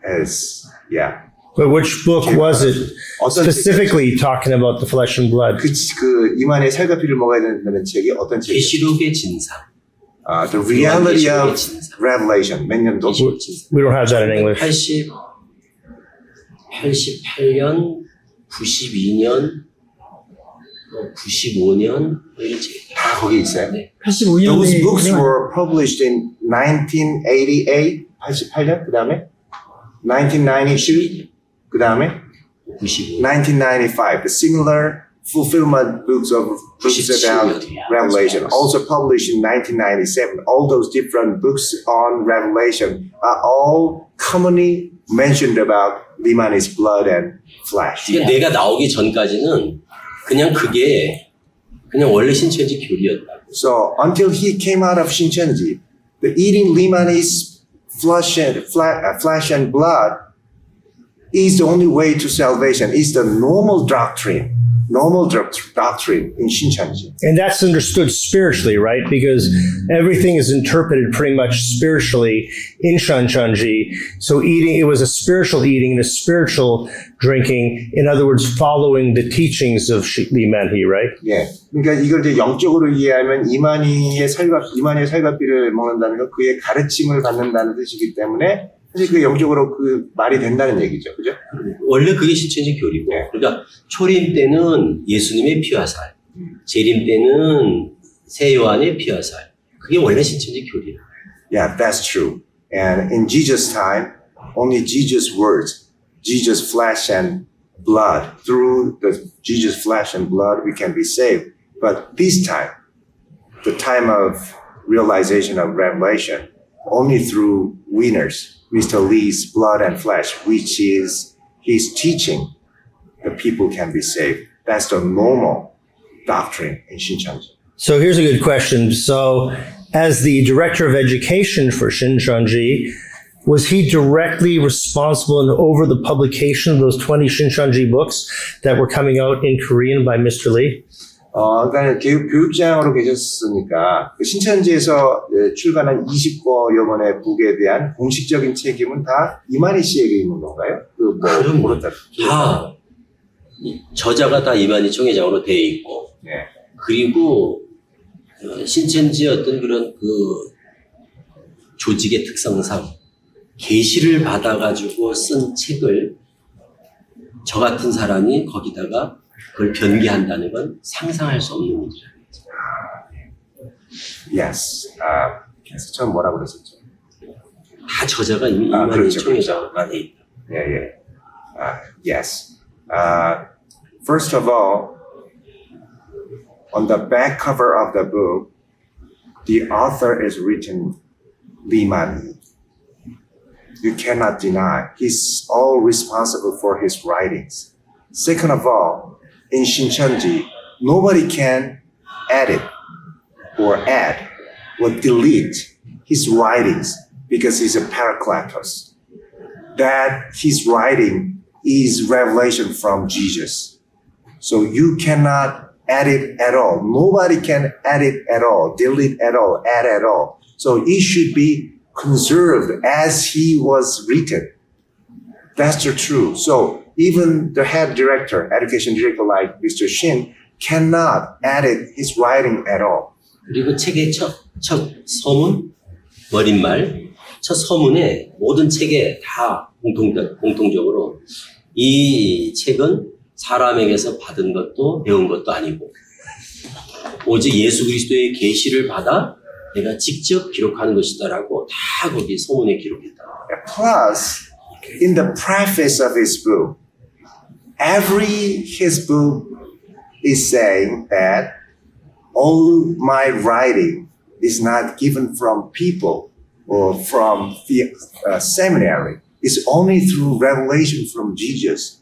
has, But which book was it specifically talking about the flesh and blood? 그 이만의 살과 피를 먹어야 된다는 책이 어떤 책이에요? 계시록의 진상. The reality of Revelation. 몇 년도? We don't have that in English. 88년, 92년, 95년 이런 책. 다 거기 있어요. 네. 85년에 Those books were published in 1988, 88년. 그다음에 1992. 그다음에 1995. The similar fulfillment books about Revelation, also published in 1997. All those different books on Revelation are all commonly mentioned about Limani's blood and flesh. 그러니까 내가 나오기 전까지는 그냥 그게 그냥 원래 신천지 교리였다고. So until he came out of Shincheonji, the eating Limani's flesh and blood is the only way to salvation. Is the normal doctrine in Shincheonji. And that's understood spiritually, right? Because everything is interpreted pretty much spiritually in Shincheonji. So it was a spiritual eating and a spiritual drinking. In other words, following the teachings of Li Manhi, right? 예. 그러니까 이걸 이제 영적으로 이해하면 이만희의 살과 피를 먹는다는 건 그의 가르침을 받는다는 뜻이기 때문에 사실 그 영적으로 그 말이 된다는 얘기죠. 그죠? 원래 그게 신천지 교리고. 그러니까 초림 때는 예수님의 피와 살, 재림 때는 새 요한의 피와 살. 그게 원래 신천지 교리예요. Yeah, that's true. And in Jesus' time, only Jesus' words, Jesus' flesh and blood, through the Jesus' flesh and blood, we can be saved. But this time, the time of realization of revelation, only through winners, Mr. Lee's blood and flesh, which is his teaching, the people can be saved. That's the normal doctrine in Shincheonji. So here's a good question. So as the director of education for Shincheonji, was he directly responsible and over the publication of those 20 Shincheonji books that were coming out in Korean by Mr. Lee? 그러니까 교육장으로 계셨으니까 신천지에서 출간한 20권 권의 북에 대한 공식적인 책임은 다 이만희 씨에게 있는 건가요? 그럼 모르다. 다 저자가 다 이만희 총회장으로 되어 있고, 네. 그리고 신천지의 어떤 그런 그 조직의 특성상 계시를 받아가지고 쓴 책을 저 같은 사람이 거기다가 그걸 변개한다는 건 상상할 수 없는 일이라는 거죠. Yes. 그래서 처음 뭐라고 그랬었죠? 다 저자가 이미 이만희 총회장으로 돼 있다. Yes. First of all, on the back cover of the book, the author is written Lee Man. You cannot deny he's all responsible for his writings. Second of all, in Shincheonji, nobody can edit or add or delete his writings because he's a Paracletos. That his writing is revelation from Jesus. So you cannot edit at all. Nobody can edit at all, delete at all, add at all. So it should be conserved as he was written. That's the truth. So even the head director, education director like Mr. Shin, cannot edit his writing at all. 그리고 책의 첫 서문, 머릿말, 첫 서문에 모든 책에 다 공통적으로 이 책은 사람에게서 받은 것도 배운 것도 아니고 오직 예수 그리스도의 계시를 받아 내가 직접 기록하는 것이다라고 다 거기 서문에 기록했다. Plus, in the preface of his book, his book is saying that all my writing is not given from people or from the seminary. It's only through revelation from Jesus.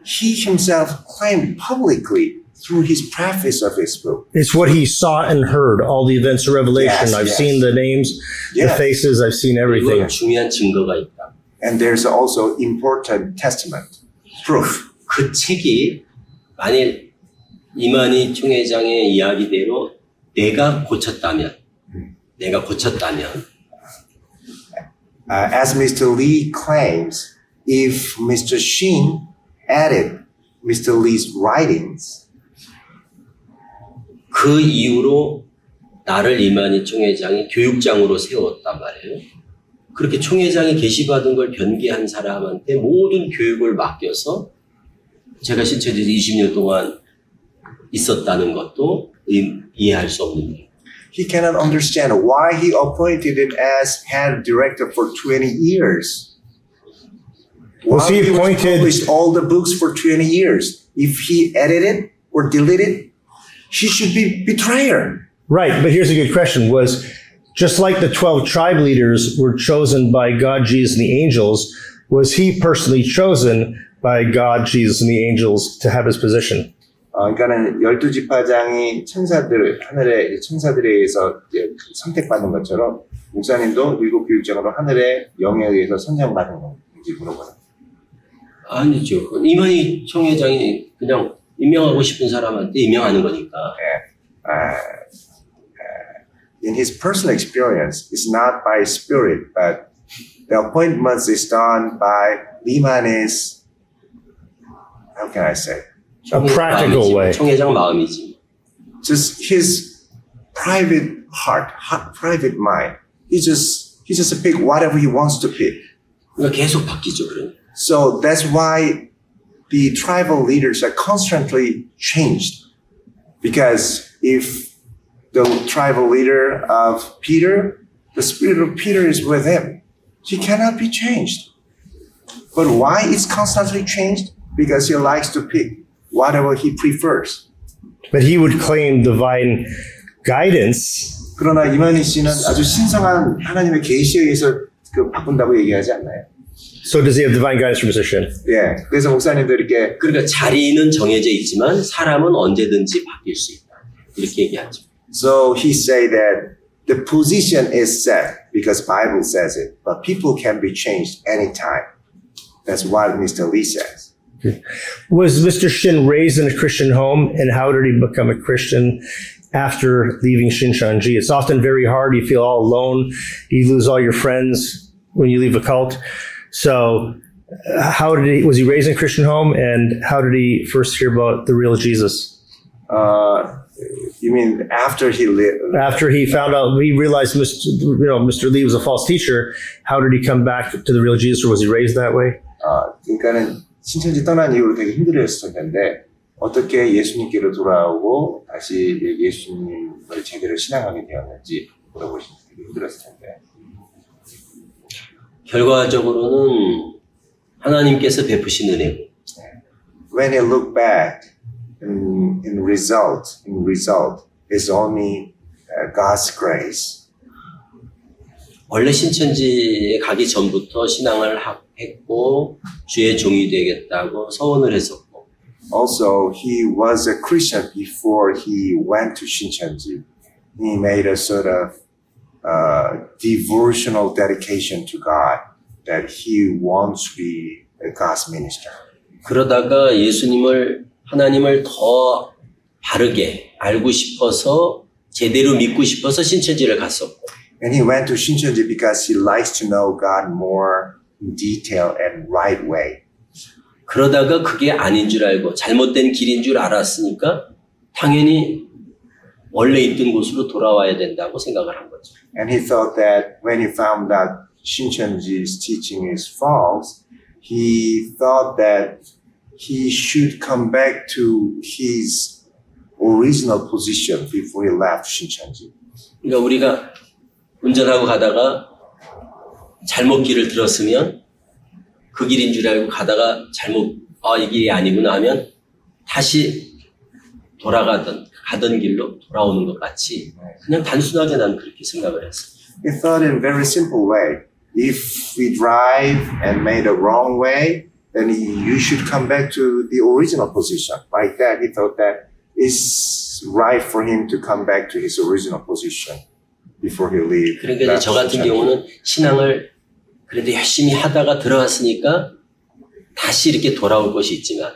He himself claimed publicly through his preface of his book. It's what he saw and heard, all the events of Revelation. Yes, I've yes. seen the names, the faces, I've seen everything. 중요한 증거가 있다. And there's also important testament, proof. 그 책이 만일 이만희 총회장의 이야기대로 내가 고쳤다면 As Mr. Lee claims, if Mr. Shin added Mr. Lee's writings, 그 이후로 나를 이만희 총회장이 교육장으로 세웠단 말이에요. 그렇게 총회장이 계시받은 걸 변개한 사람한테 모든 교육을 맡겨서 제가 신천지에서 20년 동안 있었다는 것도 이해할 수 없는 일. he cannot understand why he appointed him as head director for 20 years. Was he appointed? Published all the books for 20 years. If he edited or deleted, he should be betrayer. Right, but here's a good question. Was just like the 12 tribe leaders were chosen by God, Jesus, and the angels, was he personally chosen by God, Jesus, and the angels to have his position? 그러니까는 12지파장이 하늘의 천사들에 의해서 선택받는 것처럼 목사님도 일곱 교육장으로 하늘의 영에 의해서 선정받은 건지 물어보는. 아니죠. 이만희 총회장이 그냥 임명하고 싶은 사람한테 임명하는 거니까. In his personal experience, it's not by spirit, but the appointments is done by Liman's, how can I say? A practical way. 총회장 마음이지. Just his private heart, private mind. He just pick whatever he wants to pick. 그러니까 계속 바뀌죠, 그러니까. So that's why the tribal leaders are constantly changed. Because if the tribal leader of Peter, the spirit of Peter is with him, he cannot be changed. But why it's constantly changed? Because he likes to pick whatever he prefers. But he would claim divine guidance. 그러나 이만희 씨는 아주 신성한 하나님의 계시에 의해서 바꾼다고 얘기하지 않나요? So does he have divine guidance from Mr. Shin? 예, 그래서 목사님들에게 그러니까 자리는 정해져 있지만 사람은 언제든지 바뀔 수 있다. 이렇게 얘기하죠. So he say that the position is set because Bible says it, but people can be changed anytime. That's what Mr. Lee says. Was Mr. Shin raised in a Christian home, and how did he become a Christian after leaving Shincheonji? It's often very hard. You feel all alone. You lose all your friends when you leave a cult. So was he raised in a Christian home, and how did he first hear about the real Jesus? You mean after he lived? After he found out, he realized Mr. Lee was a false teacher, how did he come back to the real Jesus, or was he raised that way? 그러니까는 신천지 떠난 이후로 되게 힘들어했을 텐데 어떻게 예수님께로 돌아오고 다시 예수님을 제대로 신앙하게 되었는지 물어보시면 되게 힘들었을 텐데. 결과적으로는 하나님께서 베푸신 은혜고. When he looked back, in result, it's only God's grace. 원래 신천지에 가기 전부터 신앙을 했고 주의 종이 되겠다고 서원을 했었고. Also, he was a Christian before he went to Shincheonji. He made a sort of devotional dedication to God that he wants to be a God's minister. 그러다가 하나님을 더 바르게 알고 싶어서 제대로 믿고 싶어서 신천지를 갔었고. And he went to Shincheonji because he likes to know God more in detail and right way. 그러다가 그게 아닌 줄 알고 잘못된 길인 줄 알았으니까 당연히 원래 있던 곳으로 돌아와야 된다고 생각을 한 거죠. And he thought that when he found out Shincheonji's teaching is false, he thought that he should come back to his original position before he left Shincheonji. 그러니까 우리가 운전하고 가다가 잘못 길을 들었으면 그 길인 줄 알고 가다가 이 길이 아니구나 하면 다시 가던 길로 돌아오는 것 같이 그냥 단순하게 난 그렇게 생각을 했어요. He thought in a very simple way. If we drive and made a wrong way, then you should come back to the original position. Like that, he thought that it's right for him to come back to his original position before he leaves. 그러니까 저 같은 경우는 신앙을 그래도 열심히 하다가 들어갔으니까 다시 이렇게 돌아올 것이 있지만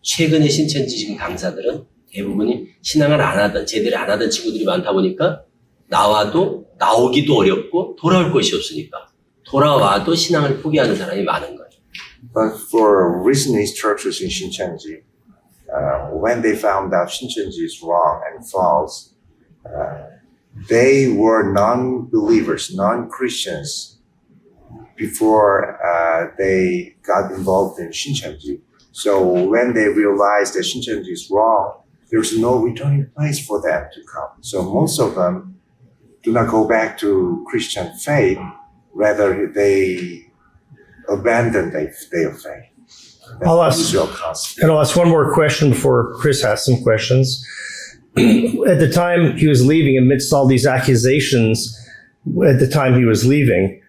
최근에 신천지 지금 강사들은 대부분이 신앙을 제대로 안 하던 친구들이 많다 보니까 나오기도 어렵고 돌아올 것이 없으니까 돌아와도 신앙을 포기하는 사람이 많은 거예요. But for recent instructors in Shincheonji, when they found out Shincheonji is wrong and false, they were non-believers, non-Christians before they got involved in Shincheonji. So when they realized that Shincheonji is wrong, there's no returning place for them to come. So most of them do not go back to Christian faith, rather they abandon their faith. I'll ask one more question before Chris asks some questions. At the time he was leaving, amidst all these accusations, at the time he was leaving,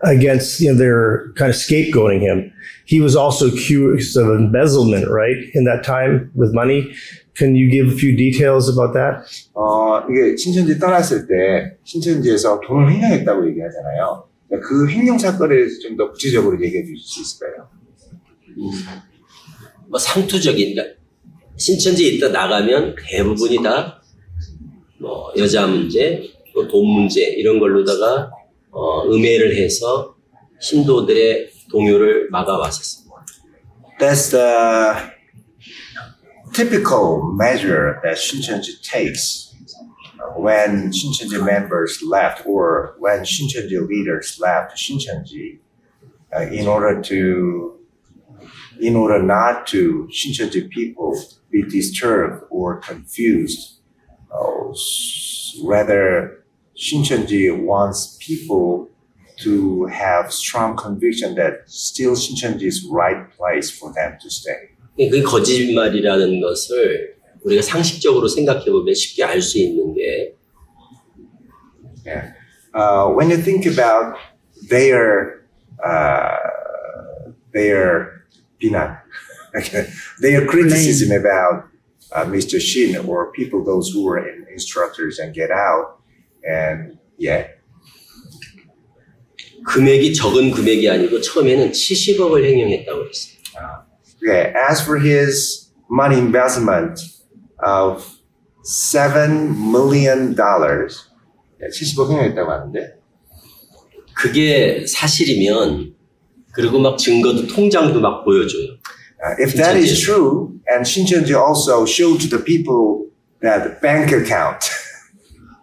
against, they're kind of scapegoating him. He was also accused of embezzlement, right? In that time with money. Can you give a few details about that? 이게 신천지 떠났을 때 신천지에서 돈을 횡령했다고 얘기하잖아요. 그 횡령 사건에 대해서 좀 더 구체적으로 얘기해 주실 수 있을까요? 상투적인, 그러니까 신천지에 있다 나가면 대부분이 다 여자 문제, 또 돈 문제 이런 걸로다가 음해를 해서 신도들의 동요를 막아왔었습니다. That's the typical measure that Shincheonji takes when Shincheonji members left or when Shincheonji leaders left Shincheonji in order not to Shincheonji people be disturbed or confused. Rather, Shincheonji wants people to have strong conviction that still Shincheonji is right place for them to stay. 그게 거짓말이라는 것을 우리가 상식적으로 생각해 보면 쉽게 알 수 있는 게 when you think about their 비난, their criticism about Mr. Shin or people, those who were instructors and get out, and 금액이 적은 금액이 아니고 처음에는 70억을 횡령했다고 했어요. Okay, as for his money embezzlement of $7 million, 75명 했다고 하는데, 그게 사실이면 그리고 막 증거도 통장도 막 보여줘요. if that is true, and Shincheonji also showed to the people that bank account.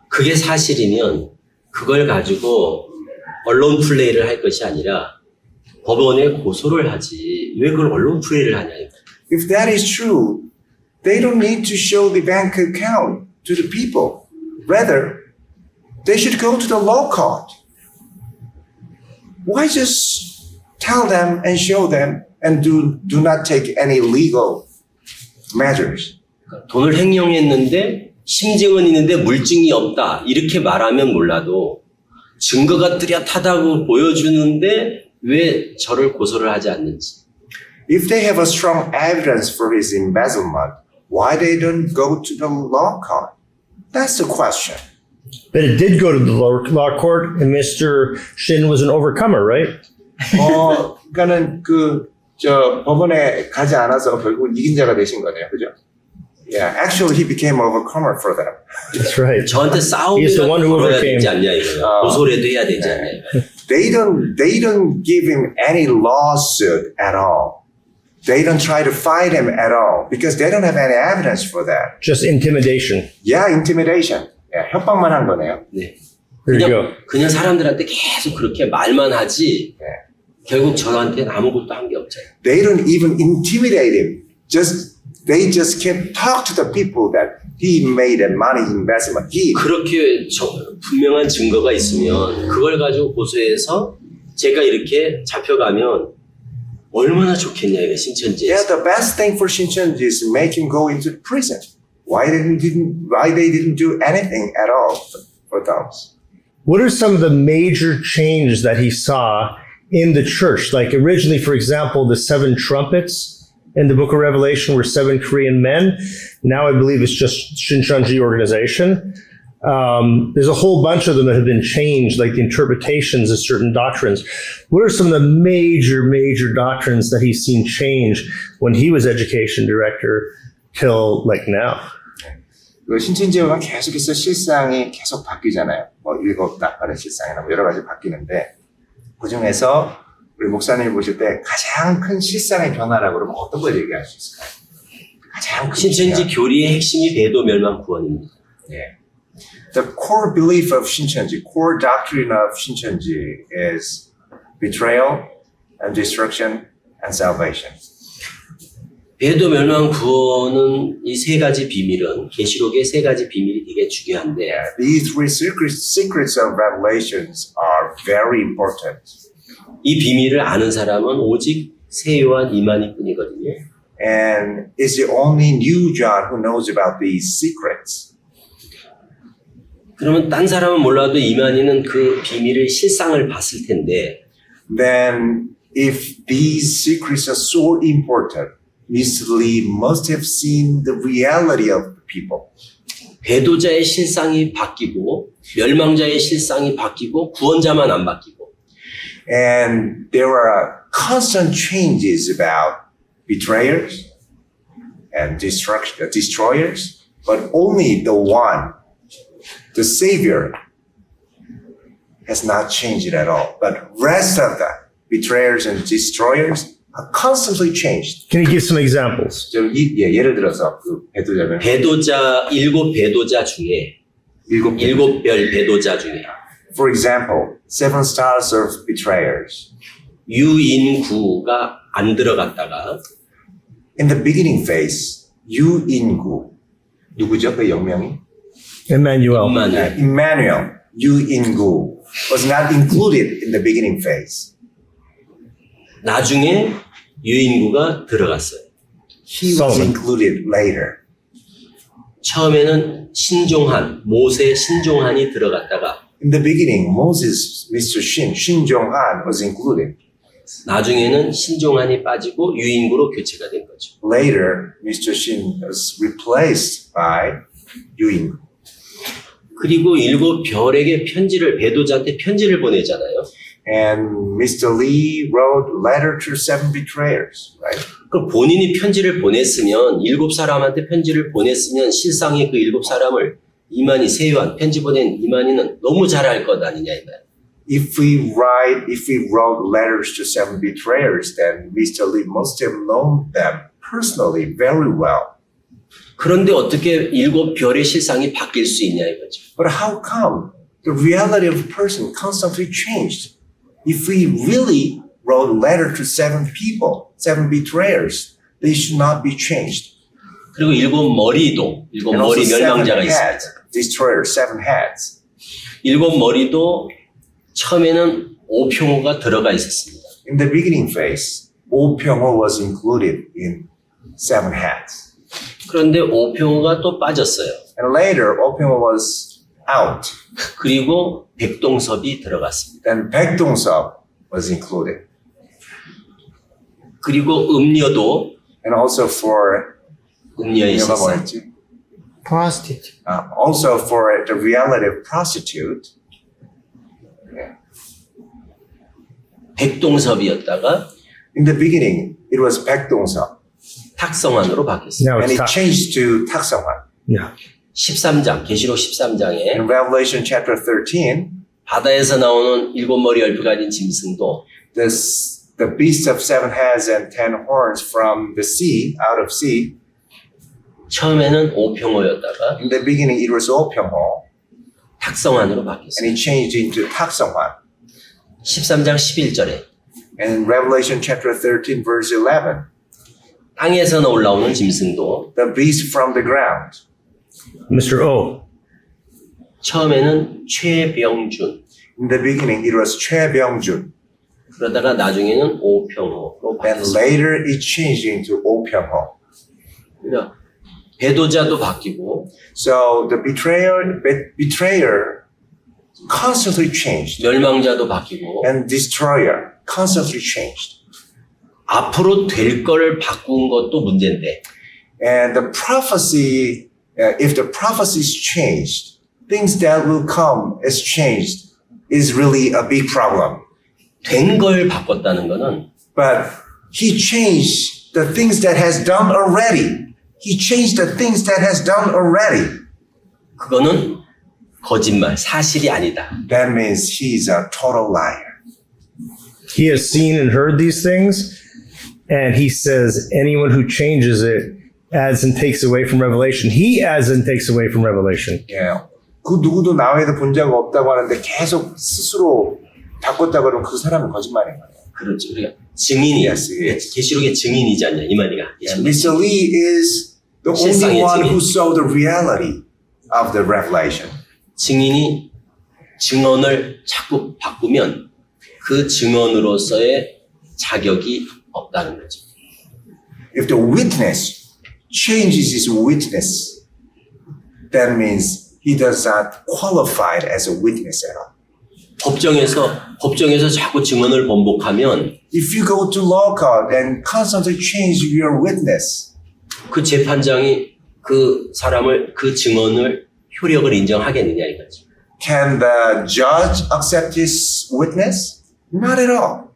그게 사실이면 그걸 가지고 언론 플레이를 할 것이 아니라 법원에 고소를 하지 왜 그걸 언론 플레이를 하냐. If that is true, they don't need to show the bank account to the people. Rather, they should go to the law court. Why just tell them and show them and do not take any legal measures? 돈을 횡령했는데 심증은 있는데 물증이 없다 이렇게 말하면 몰라도 증거가 뚜렷하다고 보여주는데 왜 저를 고소를 하지 않는지. If they have a strong evidence for his embezzlement, why they don't go to the law court? That's the question. But it did go to the law court, and Mr. Shin was an overcomer, right? 그러니까는 법원에 가지 않아서 결국 이긴 자가 되신 거네요, 그죠? Yeah, actually, he became an overcomer for them. That's right. 저한테 싸움이라도 걸어야 되지 않냐 이거예요. 고소라도 해야 되지 않냐 이거예요. They don't give him any lawsuit at all. They don't try to fight him at all because they don't have any evidence for that. Just intimidation. Yeah, intimidation. Yeah, 협박만 한 거네요. 네. There you go. 그냥 사람들한테 계속 그렇게 말만 하지 결국 저한테는 아무것도 한 게 없잖아요. They don't even intimidate him. They just can't talk to the people that he made a money investment. 그렇게 분명한 증거가 있으면 그걸 가지고 고소해서 제가 이렇게 잡혀가면 얼마나 좋겠냐 이거 신천지에서. Yeah, the best thing for Shincheonji is to make him go into prison. Why they didn't do anything at all for those? What are some of the major changes that he saw in the church? Like originally, for example, the 7 trumpets in the book of Revelation were 7 Korean men. Now I believe it's just Shincheonji organization. There's a whole bunch of them that have been changed, like the interpretations of certain doctrines. What are some of the major doctrines that he's seen change when he was education director till like now? 신천지가 계속해서 실상이 계속 바뀌잖아요. 일곱 나팔의 실상이나 여러 가지 바뀌는데 그 중에서 우리 목사님이 보실 때 가장 큰 실상의 변화라고 그러면 어떤 걸 얘기할 수 있을까요? 가장 큰 신천지 교리의 핵심이 배도 멸망 구원입니다. 예. The core belief of Shincheonji, core doctrine of Shincheonji is betrayal and destruction and salvation. 배도 멸망 구원은 이 3가지 비밀은 계시록의 3가지 비밀이 되게 중요한데 These 3 secrets of revelations are very important. 이 비밀을 아는 사람은 오직 세요한 이만희 뿐이거든요. And it's the only new John who knows about these secrets. 그러면 딴 사람은 몰라도 이만희는 그 비밀의 실상을 봤을 텐데 Then if these secrets are so important, Mr. Lee must have seen the reality of the people. 배도자의 실상이 바뀌고 멸망자의 실상이 바뀌고 구원자만 안 바뀌고 And there are constant changes about betrayers and destroyers, but only the one, the Savior, has not changed it at all. But rest of the betrayers and destroyers are constantly changed. Can you give some examples? 예를 들어서 그 배도자면 일곱 배도자 중에 일곱 별 배도자 중에 For example, 7 stars of betrayers. 유인구가 안 들어갔다가 In the beginning phase, 유인구 누구죠? 그 영명이? Emmanuel. Emmanuel, 유인구 was not included in the beginning phase. 나중에 유인구가 들어갔어요. He was included later. 처음에는 신종한, 모세 신종한이 들어갔다가 In the beginning, Moses, Mr. Shin, Shincheonji was included. 나중에는 신종한이 빠지고 유인구로 교체가 된 거죠. Later, Mr. Shin was replaced by 유인구. 그리고 7 별에게 편지를 배도자한테 편지를 보내잖아요. And Mr. Lee wrote letter to 7 betrayers, right? 그 본인이 편지를 보냈으면 7사람한테 편지를 보냈으면 실상의 그 7사람을 이만희 세요한 편지 보낸 이만희는 너무 잘 알 것 아니냐 이 말. If we wrote letters to 7 betrayers, then Mr. Lee must have known them personally very well. 그런데 어떻게 7별의 실상이 바뀔 수 있냐 이거죠. But how come the reality of a person constantly changed? If we really wrote a letter to 7 people, 7 betrayers, they should not be changed. 그리고 7머리도 7머리 멸망자가 있습니다. Destroyers, 7 heads. 7머리도 처음에는 오평호가 들어가 있었습니다. In the beginning phase, 오평호 was included in 7 heads. 그런데 오평호가 또 빠졌어요. And later, 오평호 was out. 그리고 백동섭이 들어갔습니다. Then 백동섭 was included. 그리고 음녀도 And also for 음녀에 있었어요. prostitute. Also for the reality of prostitute. 백동섭이었다가 In the beginning, it was 백동섭. 탁성환으로 바뀌었어요. Now And it's it changed to 탁성환. Yeah. 13장, 계시록 13장에 In Revelation chapter 13, 바다에서 나오는 7머리 10개 가진 짐승도 the beast of 7 heads and 10 horns from the sea, out of sea. 처음에는 오평호였다가 In the beginning, it was 오평호. 탁성환으로 And 바뀌었어요. it changed into 탁성환. 13장 11절에 And in Revelation chapter 13, verse 11, 땅에서 올라오는 짐승도 the beast from the ground. Mr. O. 처음에는 최병준, In the beginning, it was 최병준. 그러다가 나중에는 오평호로 Then 바뀌었어요. later, it changed into 오평호. 그러니까 배도자도 바뀌고 So the betrayer constantly changed. 멸망자도 바뀌고 And destroyer constantly changed. 앞으로 될 거를 바꾼 것도 문제인데 And the prophecy, if the prophecies changed, things that will come as changed is really a big problem. 된 걸 바꿨다는 거는 But he changed the things that has done already. He changed the things that has done already. 그거는 거짓말, 사실이 아니다. That means he's a total liar. He has seen and heard these things, and he says anyone who changes it adds and takes away from revelation. He adds and takes away from revelation. Yeah. 그 누구도 나외에도 본 적 없다고 하는데 계속 스스로 바꿨다고 하면 그 사람은 거짓말인 거예요. 그렇죠. 우리가 증인이 Yes, yes. 계시록의 증인이지 않냐 이 말이가. Yeah, Mr. Lee is the only 실상의 one 증인. who saw the reality of the revelation. 증인이 증언을 자꾸 바꾸면 그 증언으로서의 자격이 없다는 거죠. If the witness changes his witness, that means he does not qualify as a witness at all. 법정에서 자꾸 증언을 번복하면 If you go to law court and constantly change your witness, 그 재판장이 그 사람을 그 증언을 효력을 인정하겠느냐 이거죠. can the judge accept his witness? Not at all.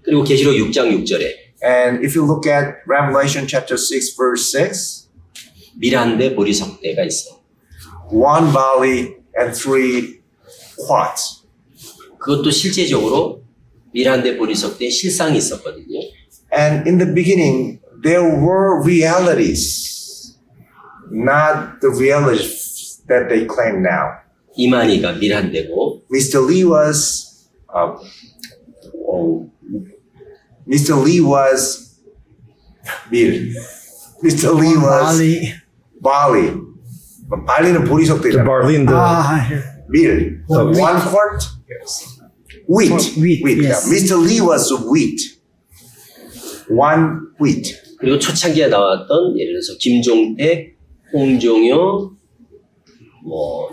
그리고 계시록 6장 6절에 And if you look at Revelation chapter 6, verse 6, 미란대 보리석대가 있어. 1 barley and 3 quarts. 그것도 실제적으로 미란대 보리석대의 실상이 있었거든요. And in the beginning, there were realities, not the realities that they claim now. 이만희가 미란대고 Mr. Lee was 밀. Mr. Lee was barley. barley는 The 보리석대잖아. barley and the 밀. So 1 quart. Wheat. Wheat, Yeah. yes. Mr. Lee was wheat. 1 wheat. 그리고 초창기에 나왔던 예를 들어서 김종택, 홍종효,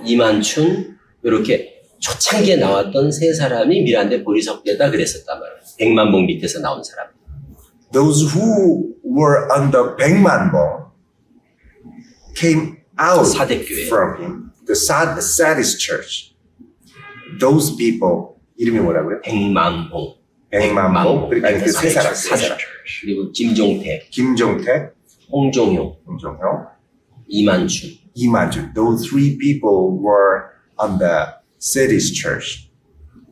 이만춘 이렇게 초창기에 나왔던 세 사람이 미란대 보리석대다 그랬었단 말이에요. 백만봉 밑에서 나온 사람. Those who were under 백만봉 came out 사대교회. from him, the Sadist church. Those people 이름이 뭐라고요? 백만봉. 백만봉. 그렇게 그 세 사람. 그리고 김종택, 홍종용, 이만준. Those three people were on the city's church,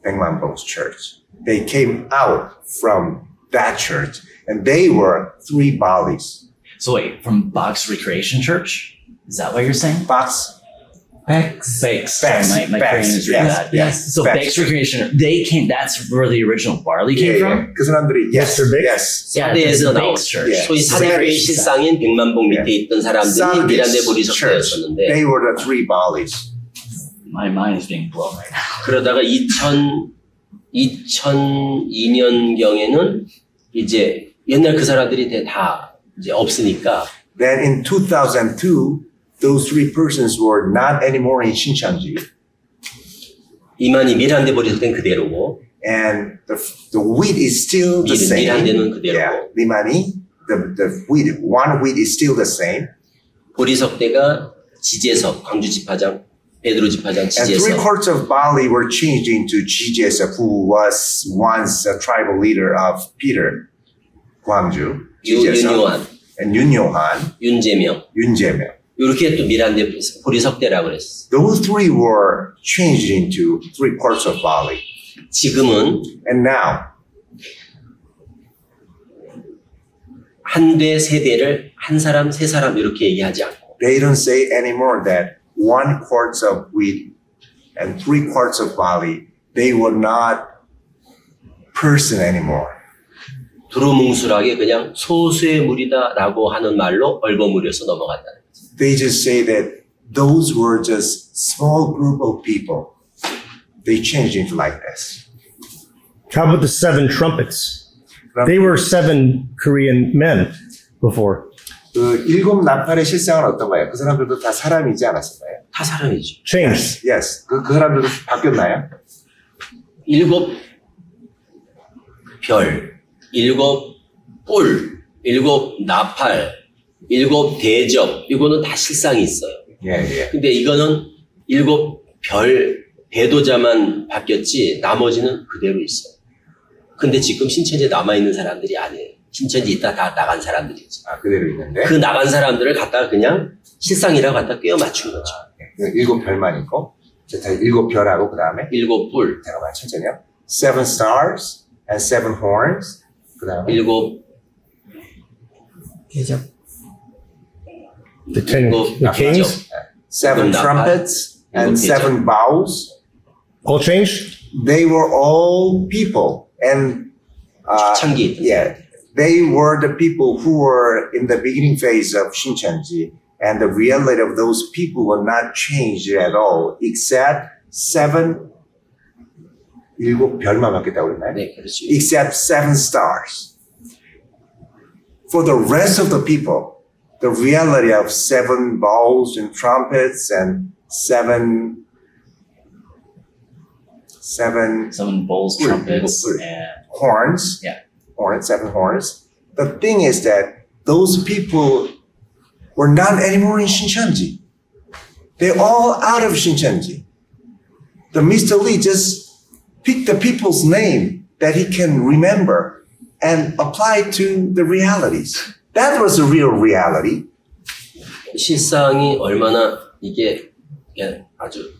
백만봉's church. They came out from that church, and they were three Balis. So wait, from Bach's Recreation Church? Is that what you're saying? Bach's. Beck's. Beck's. My Korean is really bad. Yes. So Beck's Recreation, they came, that's where the original barley came from? 그 사람들이 yes, Mr. Biggs? yes. Yeah, 사대에서 the 나온 Beck's Church. Yeah. 소위 사대교회 실상인 백만봉 밑에 있던 사람들이 미란데 church. 보리석대였었는데 They were the three Balis. My mind is being blown right now. 그러다가 2002년경에는 이제 옛날 그 사람들이 다 이제 없으니까 Then in 2002, those three persons were not anymore in Shincheonji. 이만희 미란데 보리석대는 그대로고 And the wheat is still the same. 미란데는 그대로고 Yeah, Limani, the wheat, one wheat is still the same. 보리석대가 지제석, 광주 집화장, 베드로 집화장 And three 지제석. quarters of Bali were changed into Jijesep, who was once a tribal leader of Peter, Gwangju, 윤요한, and Yun Yohan, 윤재명. Yun Jaemyeong. 이렇게 또 미란데 보리석대라고 그랬어. Those three were changed into three quarters of Bali. 지금은 And now, 한 대, 세 대를 한 사람, 세 사람 이렇게 얘기하지 않고 they don't say anymore that 1 quart of wheat and 3 quarts of barley, they were not person anymore. 두루뭉술하게 그냥 소수의 무리다라고 하는 말로 얼버무려서 넘어간다는 거죠. They just say that those were just small group of people. They changed into like this. How about the 7 trumpets? They were 7 Korean men before. 그 7 나팔의 실상은 어떤가요? 그 사람들도 다 사람이지 않았을까요? 다 사람이죠. Changed. Yes. 그 사람들도 바뀌었나요? 7 별, 7 뿔, 7 나팔, 7 대접, 이거는 다 실상이 있어요. 예. 근데 이거는 7 별, 배도자만 바뀌었지 나머지는 그대로 있어요. 근데 지금 신천지에 남아있는 사람들이 아니에요. 신천지 있다 다 나간 사람들이죠. 아, 그대로 있는데. 그 나간 사람들을 갖다가 그냥 실상이라고 갖다 꿰어 맞춘 거죠. 7 별만 있고, 7 별하고 그 다음에 7 뿔, 잠깐만 천천히요. 7 stars and 7 horns. 그 다음에 7 대접. The kings. 7 trumpets and 7 bowls. All changed? They were all people, and 초창기 they were the people who were in the beginning phase of Shincheonji, and the reality of those people were not changed at all, except 7 별만 바뀌었다고 그랬나요? 네, 그렇죠. Except 7 stars. For the rest of the people, the reality of 7 bowls and trumpets and 7 bowls, trumpets, 뿔. and horns. Yeah. Horns, 7 horns. The thing is that those people were not anymore in Shincheonji. They're all out of Shincheonji. The Mr. Lee just picked the people's name that he can remember and apply to the realities. That was the real reality. 실상이 얼마나 이게 아주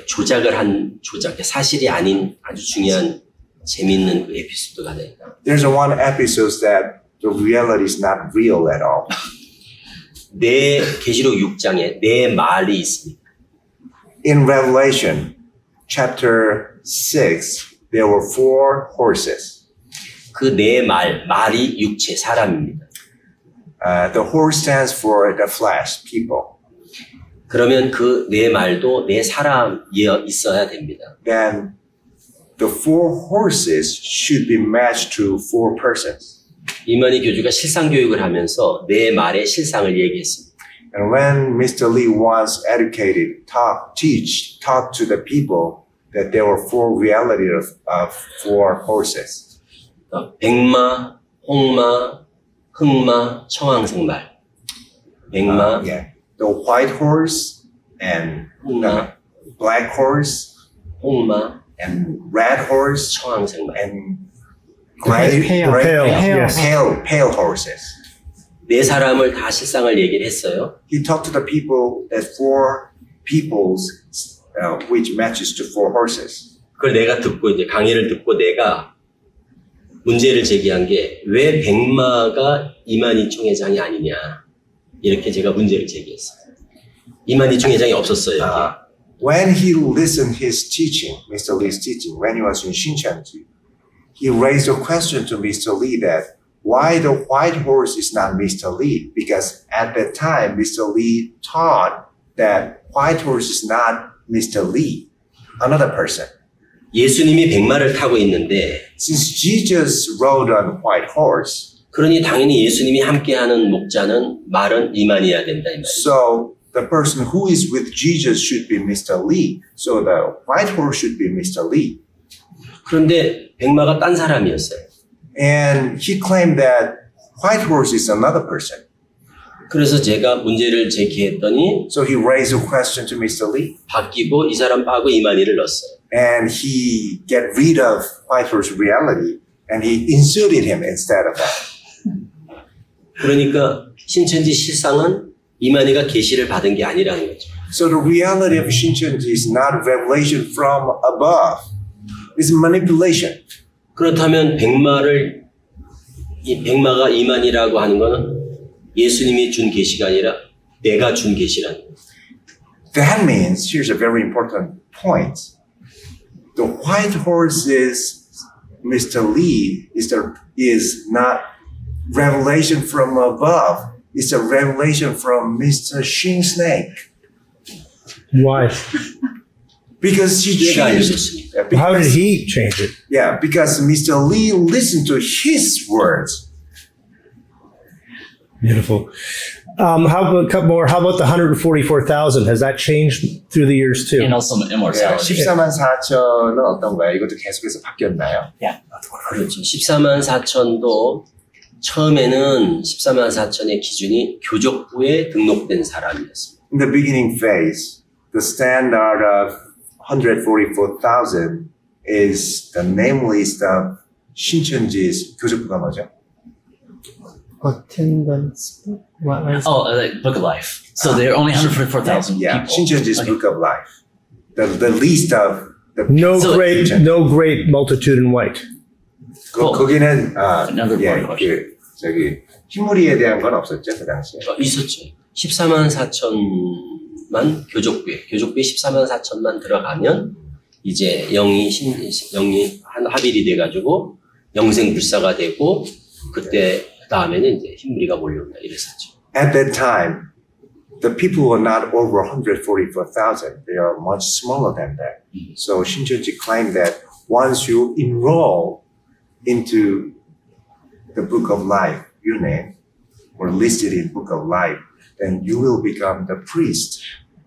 조작, 사실이 아닌 아주 중요한 재미있는 그 에피소드가 되니까. There's one episode that the reality is not real at all. 네 계시록 6장에 네 말이 있습니다. In Revelation chapter 6, there were 4 horses. 그 네 말이 육체, 사람입니다. The horse stands for the flesh, people. 그러면 그 네 말도 네 사람이 있어야 됩니다. Then the 4 horses should be matched to 4 persons. 이만희 교주가 실상 교육을 하면서 네 말의 실상을 얘기했습니다. And when Mr. Lee was educated, taught to the people that there were 4 realities of 4 horses. 백마, 홍마, 흑마, 청황색말. 백마, The white horse and 홍마, black horse 홍마, and red horse 청황색 and gray, Pale. pale horses. 네 사람을 다 실상을 얘기를 했어요. He talked to the people that 4 peoples, which matches to 4 horses. 그걸 내가 듣고 이제 강의를 듣고 내가 문제를 제기한 게 왜 백마가 이만희총 회장이 아니냐 이렇게 제가 문제를 제기했어요. 이만희총 회장이 없었어요. 여기. When he listened his teaching, Mr. Lee's teaching, when he was in Shincheonji, he raised a question to Mr. Lee that why the white horse is not Mr. Lee? Because at that time, Mr. Lee taught that white horse is not Mr. Lee, another person. 예수님이 백마를 타고 있는데 Since Jesus rode on white horse, 그러니 당연히 예수님이 함께하는 목자는 말은 이만희야 된다 이 말이에요. so the person who is with Jesus should be Mr. Lee. So the white horse should be Mr. Lee. 그런데 백마가 딴 사람이었어요. And he claimed that white horse is another person. 그래서 제가 문제를 제기했더니 So he raised a question to Mr. Lee. 바뀌고 이 사람 빠고 이만희를 넣었어요. And he get rid of white horse reality and he inserted him instead of that. 그러니까 신천지 실상은 이만희가 계시를 받은 게 아니라는 거죠. So the reality of Shincheonji is not revelation from above. It's manipulation. 그렇다면 이 백마가 이만희라고 하는 거는 예수님이 준 계시가 아니라 내가 준 계시라는 거예요. That means, here's a very important point. The white horse is Mr. Lee is not revelation from above. It's a revelation from Mr. Shin Snake. Why? Because he 내가 changed. 알려줬으니까. How did he change it? Yeah, because Mr. Lee listened to his words. Beautiful. How about a couple more? How about the 144,000? Has that changed through the years too? And also immortality. 14만 4천은 어떤가요? 이것도 계속해서 바뀌었나요? 그렇죠. 14만 4천도 처음에는 14만 4천의 기준이 교족부에 등록된 사람이었습니다. In the beginning phase, the standard of 144,000 is the name list of Shincheonji's 교족부가 뭐죠? Attendance book? What is Oh, like Book of Life. So there are only 144,000 Yeah, people. Shincheonji's Okay. Book of Life. The list of the No So- great multitude in white. 거기는 Another 예, board 저기 흰무리에 대한 건 없었죠 그 당시에. 있었죠. 14만 4천만 교족부에 14만 4천만 들어가면 이제 영이 합일이 돼가지고 영생불사가 되고 그때 다음에는 이제 흰무리가 몰려온다 이랬었죠. At that time, the people were not over 144,000. They are much smaller than that. So Shincheonji claimed that once you enroll into the Book of Life, your name, or listed in Book of Life, then you will become the priest.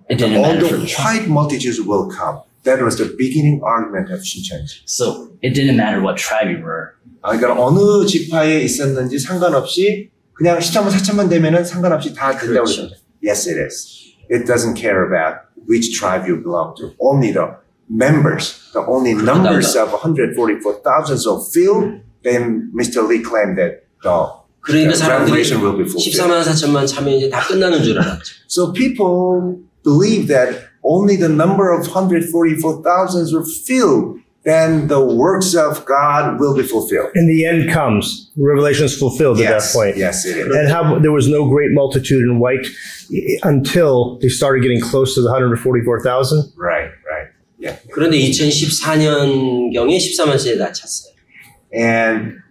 It didn't All matter the for the tribe. white multitudes will come. That was the beginning argument of Shincheonji. So it didn't matter what tribe you were. 그러니까 어느 지파에 있었는지 상관없이 그냥 14만 4천만 되면은 상관없이 다 된다고 그렇죠. 그러죠. Yes, it is. It doesn't care about which tribe you belong to. Only the members, the only numbers of 144,000 are filled. Then Mr. Lee claimed that 그러니까 the 사람들이 revelation will be fulfilled. 14만 4천만 차면 이제 다 끝나는 줄 알았죠. So people believe that only the number of 144,000 were filled. Then the works of God will be fulfilled. And the end comes. Revelation is fulfilled at that point. Yes, it is. And how there was no great multitude in white until they started getting close to the 144,000. Right. Yeah. 그런데 2014년경에 14만 세에 다 찼어요. And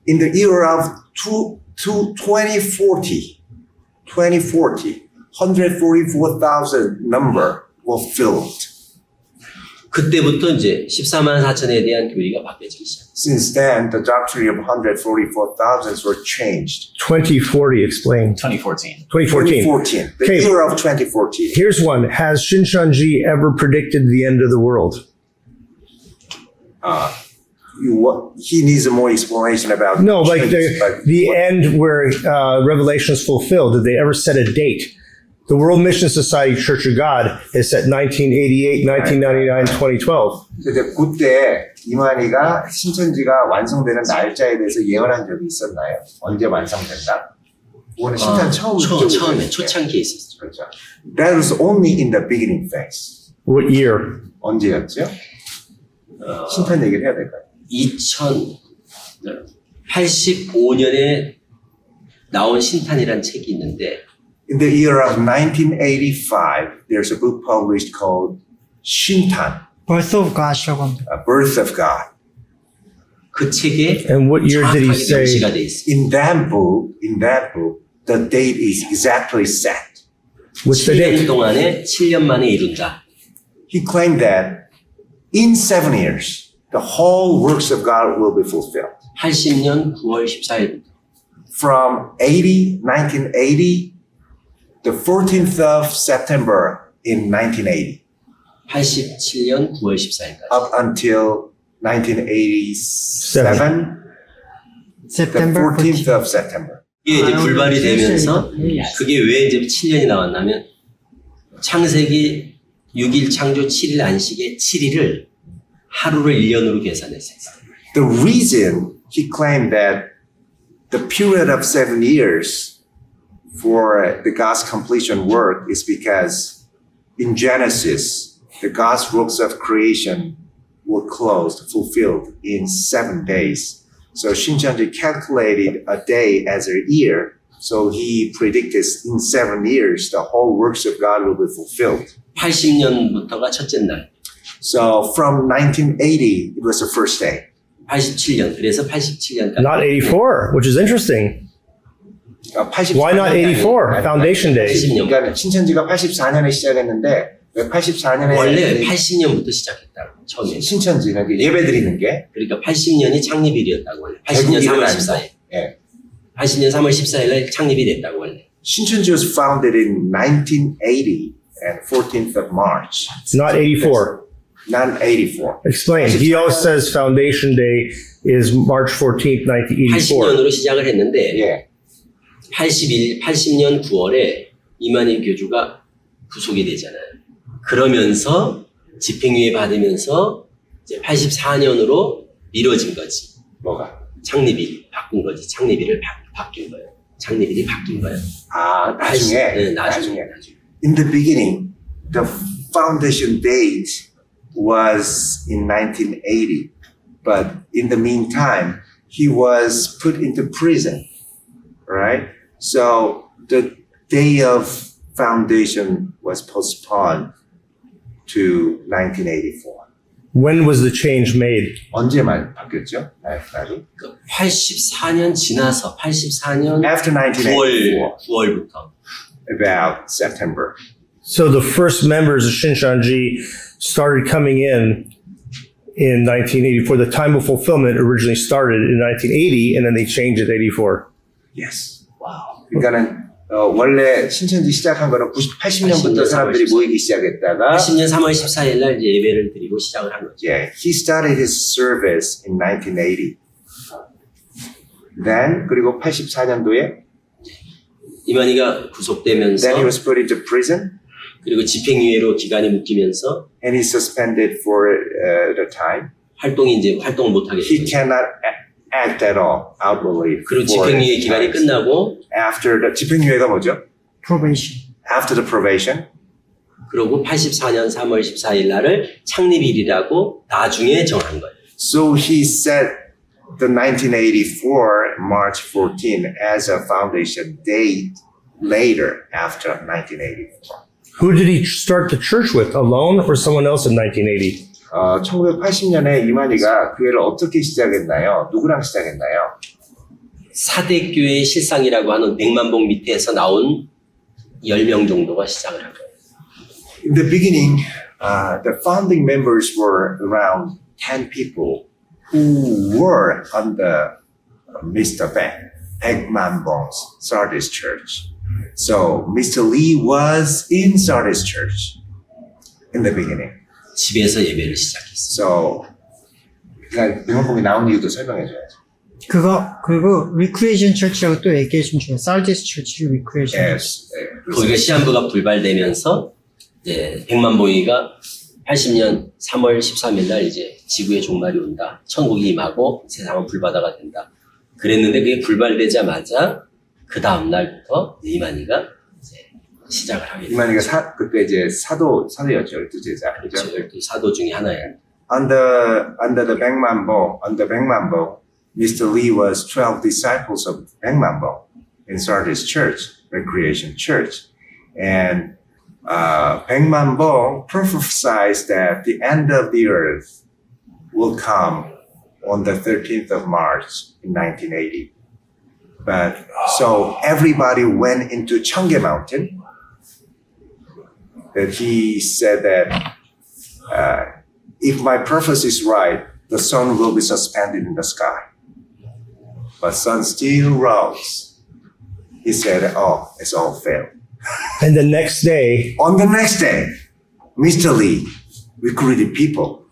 in the year of 2040, 144,000 number were filled. 그때부터 이제 14만 4천에 대한 교리가 바뀌어지기 시작했어요. Since then, the doctrine of 144,000 were changed. 2040, explain. 2014. 2014. 2014, the Okay. year of 2014. Here's one. Has Shincheonji ever predicted the end of the world? He needs a more explanation about No, like changes, but the end where Revelation is fulfilled. Did they ever set a date The World Mission Society Church of God is set 1988, 1999, 2012. 근데 그때 이만희가 신천지가 완성되는 날짜에 대해서 예언한 적이 있었나요? 언제 완성된다? 그거는 신천 처음에 초창기에 있었죠. 그렇죠. That was only in the beginning phase. What year? 언제였죠? 신천 얘기를 해야 될까요? 2085년에 나온 신탄이란 책이 있는데 In the year of 1985, there's a book published called Shintan, Birth of God이라고 합니다. Birth of God. 그 책에 And what year did he 정확하게 명시가 say? 돼 있어요. In that book, the date is exactly set. What's the 7년 date? 동안에 7년 만에 이룬다. He claimed that in 7 years, the whole works of God will be fulfilled. 80년 9월 14일부터 From 1980, the 14th of September in 1980, 87년 9월 14일까지. up until 1987, the September 14th of September. 이게 이제 불발이 되면서 그게 왜 이제 7년이 나왔냐면 창세기 6일 창조 7일 안식의 7일을 하루를 1년으로 계산했어요. The reason he claimed that the period of 7 years for the God's completion work is because in Genesis, the God's works of creation were closed, fulfilled in 7 days. So Shincheonji calculated a day as a year. So he predicted in 7 years, the whole works of God will be fulfilled. 80년부터가 첫째 날, So from 1980, it was the first day. 87년, 그래서 87년까지. Not 84, which is interesting. 84 Why not 84? Foundation Day. 80년. 그러니까 신천지가 84년에 시작했는데 왜 84년에 원래 80년부터 시작했다고, 처음에. 신천지는 그 예배 드리는 게 그러니까 80년이 창립일이었다고, 원래. 80년 3월 14일. 예. 80년 3월 14일에 창립이 됐다고, 원래. 신천지 was founded in 1980 and 14th of March. Not 84. Not 84. Explain. He always says Foundation Day is March 14th, 1984. 80년으로 시작을 했는데 예. 80년 9월에 이만희 교주가 구속이 되잖아요. 그러면서 집행유예 받으면서 이제 84년으로 미뤄진 거지. 뭐가? 창립일 바꾼 거지. 창립일을 바뀐 거예요. 창립일이 바뀐 거예요. 아, 나중에. 네, 나중에. In the beginning, the foundation date was in 1980. But in the meantime, he was put into prison. Right? So the day of foundation was postponed to 1984. When was the change made? 언제 바뀌었죠? 날이? 84년 지나서 84년 After 1984, 9월부터 about September. So the first members of Shincheonji started coming in 1984. The time of fulfillment originally started in 1980, and then they changed it 84. Yes. Wow. 그러니까는 원래 신천지 시작한 거는 80년부터 사람들이 모이기 시작했다가 80년 3월 14일 날 예배를 드리고 시작을 한 거죠. Yeah, he started his service in 1980. Then 그리고 84년도에 이만희가 구속되면서 then he was put into prison 그리고 집행유예로 기간이 묶이면서 and he suspended for the time. 활동을 못 하게 He 됐죠. cannot act at all outwardly. 그리고 for 집행유예 기간이 times. 끝나고 After the 집행유예가 뭐죠? Probation. After the probation. 그리고 84년 3월 14일 날을 창립일이라고 나중에 정한 거예요. So he set the 1984 March 14 as a foundation date later after 1984. Who did he start the church with? Alone or someone else in 1980? 1980년에 이만희가 교회를 어떻게 시작했나요? 누구랑 시작했나요? 사대교회 실상이라고 하는 100만봉 밑에서 나온 10명 정도가 시작을 한 거예요. In the beginning, the founding members were around 10 people who were on the Mr. Baekmanbong's Sardis Church. So Mr. Lee was in Sardis Church in the beginning. 집에서 예배를 시작했어요. So, 그러니까 백만봉이 나온 이유도 설명해 줘야죠. 그리고 Recreation Church라고 또 얘기해 주면 좋아요. Sardis Church Recreation. Yes. 거기가 시한부가 불발되면서 이제 백만보이가 80년 3월 13일 날 이제 지구의 종말이 온다. 천국이 임하고 세상은 불바다가 된다. 그랬는데 그게 불발되자마자 그 다음 날부터 이만희가 이제 시작을 하게 됐죠. 이만희가 그때 이제 사도였죠. 12제자. 그렇죠. 12 사도 중에 하나예요. Under the Baengmanbo, Mr. Lee was 12 disciples of Baengmanbo in Sardis Church, Recreation Church. And Baengmanbo prophesied that the end of the earth will come on the 13th of March in 1980. But so everybody went into Cheonggae Mountain. That he said that if my prophecy is right, the sun will be suspended in the sky. But sun still rose. He said, oh, it's all failed. And the next day, On the next day, Mr. Lee recruited people,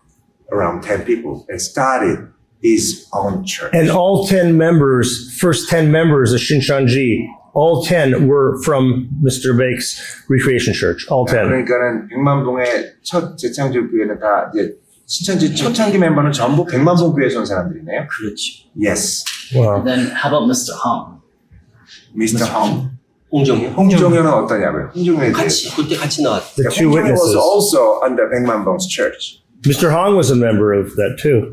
around 10 people, and started his own church. and all 10 members, first 10 members of Shincheonji, all 10 were from Mr. Baek's Recreation Church. All 10. 그러니까는 백만봉의 첫 재창조 교회는 다 이제 신천지 초창기 멤버는 전부 백만봉 교회에서 온 사람들이네요. 그렇죠. Yes. Wow. Then how about Mr. Hong? Mr. Hong. 홍정현 홍종현은 어떠냐고요? 홍종현에 같이 그때 같이 나왔죠. The two 홍종현 was witnesses. also under 백만봉's church. Mr. Hong was a member of that too.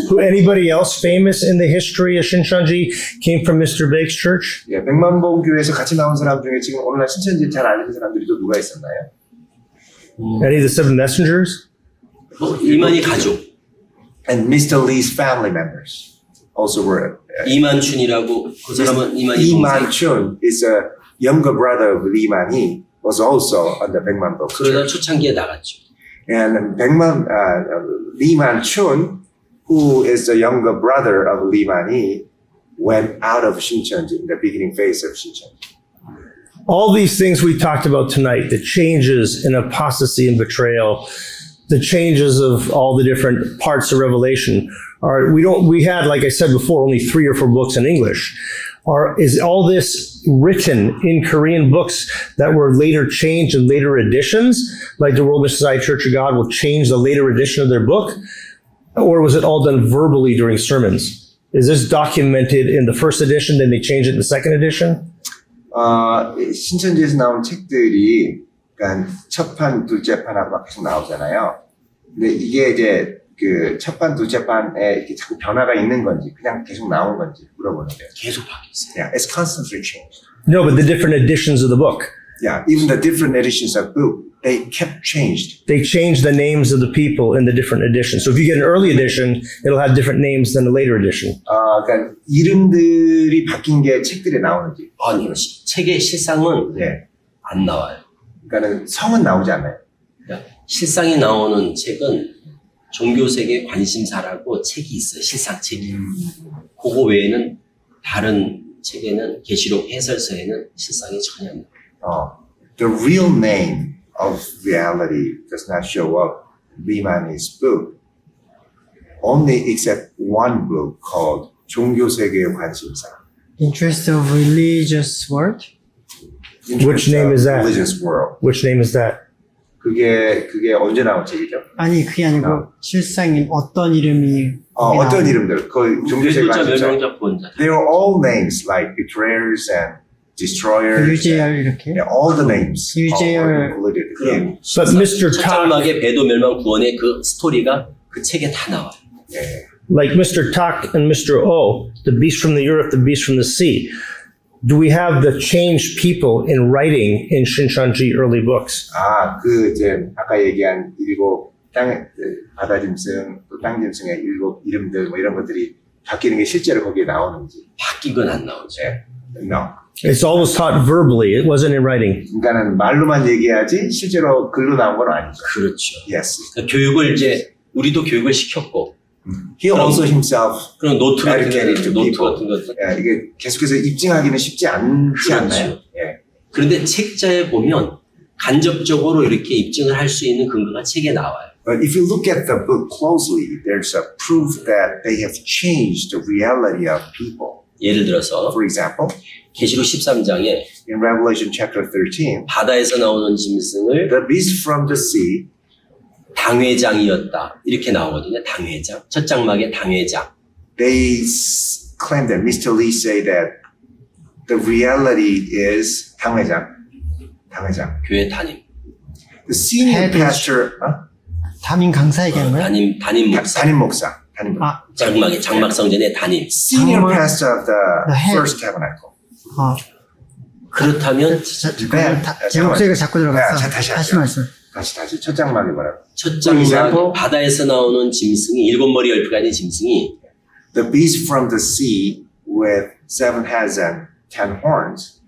Who? Anybody else famous in the history of Shincheonji came from Mr. Baek's church? 예, 백만봉 교회에서 같이 나온 사람 중에 지금 오늘날 신천지 잘 알려진 사람들이 또 누가 있었나요? Any of the seven messengers? 이만희 가족 And Mr. Lee's family members also were. 이만춘이라고 그 사람은 이만희 Lee 동생. Man-chun is a younger brother of Lee Man-hee, was also under 백만봉 그러다 church. 초창기에 나갔죠. And Lee Man-chun, who is the younger brother of Lee Man-hee, went out of Shincheonji in the beginning phase of Shincheonji. All these things we talked about tonight, the changes in apostasy and betrayal, the changes of all the different parts of Revelation, we had, like I said before, only 3 or 4 books in English. Is all this written in Korean books that were later changed in later editions, like the World Society Church of God will change the later edition of their book? Or was it all done verbally during sermons? Is this documented in the first edition, then they change it in the second edition? 신천지에서 나온 책들이, 그러니까 첫 판, 둘째 판하고 막 계속 나오잖아요. 근데 이게 이제 그 첫 판, 둘째 판에 이렇게 자꾸 변화가 있는 건지, 그냥 계속 나온 건지 물어보는 거예요. 계속 바뀌었어요. Yeah, it's constantly changed. No, but the different editions of the book. Yeah, even the different editions of book, they kept changed. They changed the names of the people in the different editions. So if you get an early edition, it'll have different names than a later edition. 그러니까 이름들이 바뀐 게 책들에 나오는지. 아니요. 책의 실상은 예. 안 나와요. 그러니까는 성은 나오지 않아요. 실상이 나오는 책은 종교세계 관심사라고 책이 있어요. 실상책이. 그거 외에는 다른 책에는 계시록 해설서에는 실상이 전혀 안 나와요. The real name of reality does not show up in Lee Man-hee's book. Only except one book called 종교세계의 관심사. Interest of Religious World? Which name is that? Religious World. Which name is that? 그게 언제 나온 책이죠? 아니 그게 아니고 실상인 어떤 이름이 어떤 이름들? 그 종교세계 글자 관심사. 멸명작 본자. They were all names like betrayers and destroyers. 유재열 이렇게? Yeah, all the names. 유재열. All included. Yeah. But Mr. 첫 Tak, 장막의 배도 멸망 구원의 그 스토리가 그 책에 다 나와요. Yeah. like Mr. Tak and Mr. O, the beast from the earth, the beast from the sea, do we have the changed people in writing in Shincheonji early books? 그 이제 아까 얘기한 7 바다 짐승, 또 땅 짐승의 7 이름들 뭐 이런 것들이 바뀌는 게 실제로 거기에 나오는지. 바뀐 건 안 나오죠. No. It's always taught verbally. It wasn't in writing. 그러니까는 말로만 얘기하지 실제로 글로 나온 건 아니죠. 그렇죠. Yes. 그러니까 교육을 이제 우리도 교육을 시켰고. He also himself 그런 노트 같은 educated to 거, 노트 people. 같은 거. 이게 계속해서 입증하기는 쉽지 않지 그렇죠. 않나요? 예. 그런데 책자에 보면 간접적으로 이렇게 입증을 할 수 있는 근거가 책에 나와요. But if you look at the book closely, there's a proof that they have changed the reality of people. 예를 들어서 For example, 계시록 13장에 in Revelation chapter 13, 바다에서 나오는 짐승을 the beast from the sea 당회장이었다. 이렇게 나오거든요. 당회장. 첫 장막의 당회장. they claim that Mr. Lee say that the reality is 당회장. 교회 담임. The senior Head pastor, 담임 강사 얘기하는 거야? 담임 목사. 담임 목사. 아, 장막 성전의 담임. Senior 장막- pastor of the the head. first tabernacle. 그렇다면 제 목소리가 자꾸 들어갔어. 자, 다시 다시 할게요. 말씀. 다시 첫 장막이 뭐라고? 첫 For example, 장막 바다에서 나오는 짐승이 일곱 머리 열두 가지 짐승이 the beast from the sea with 7 heads and 10 horns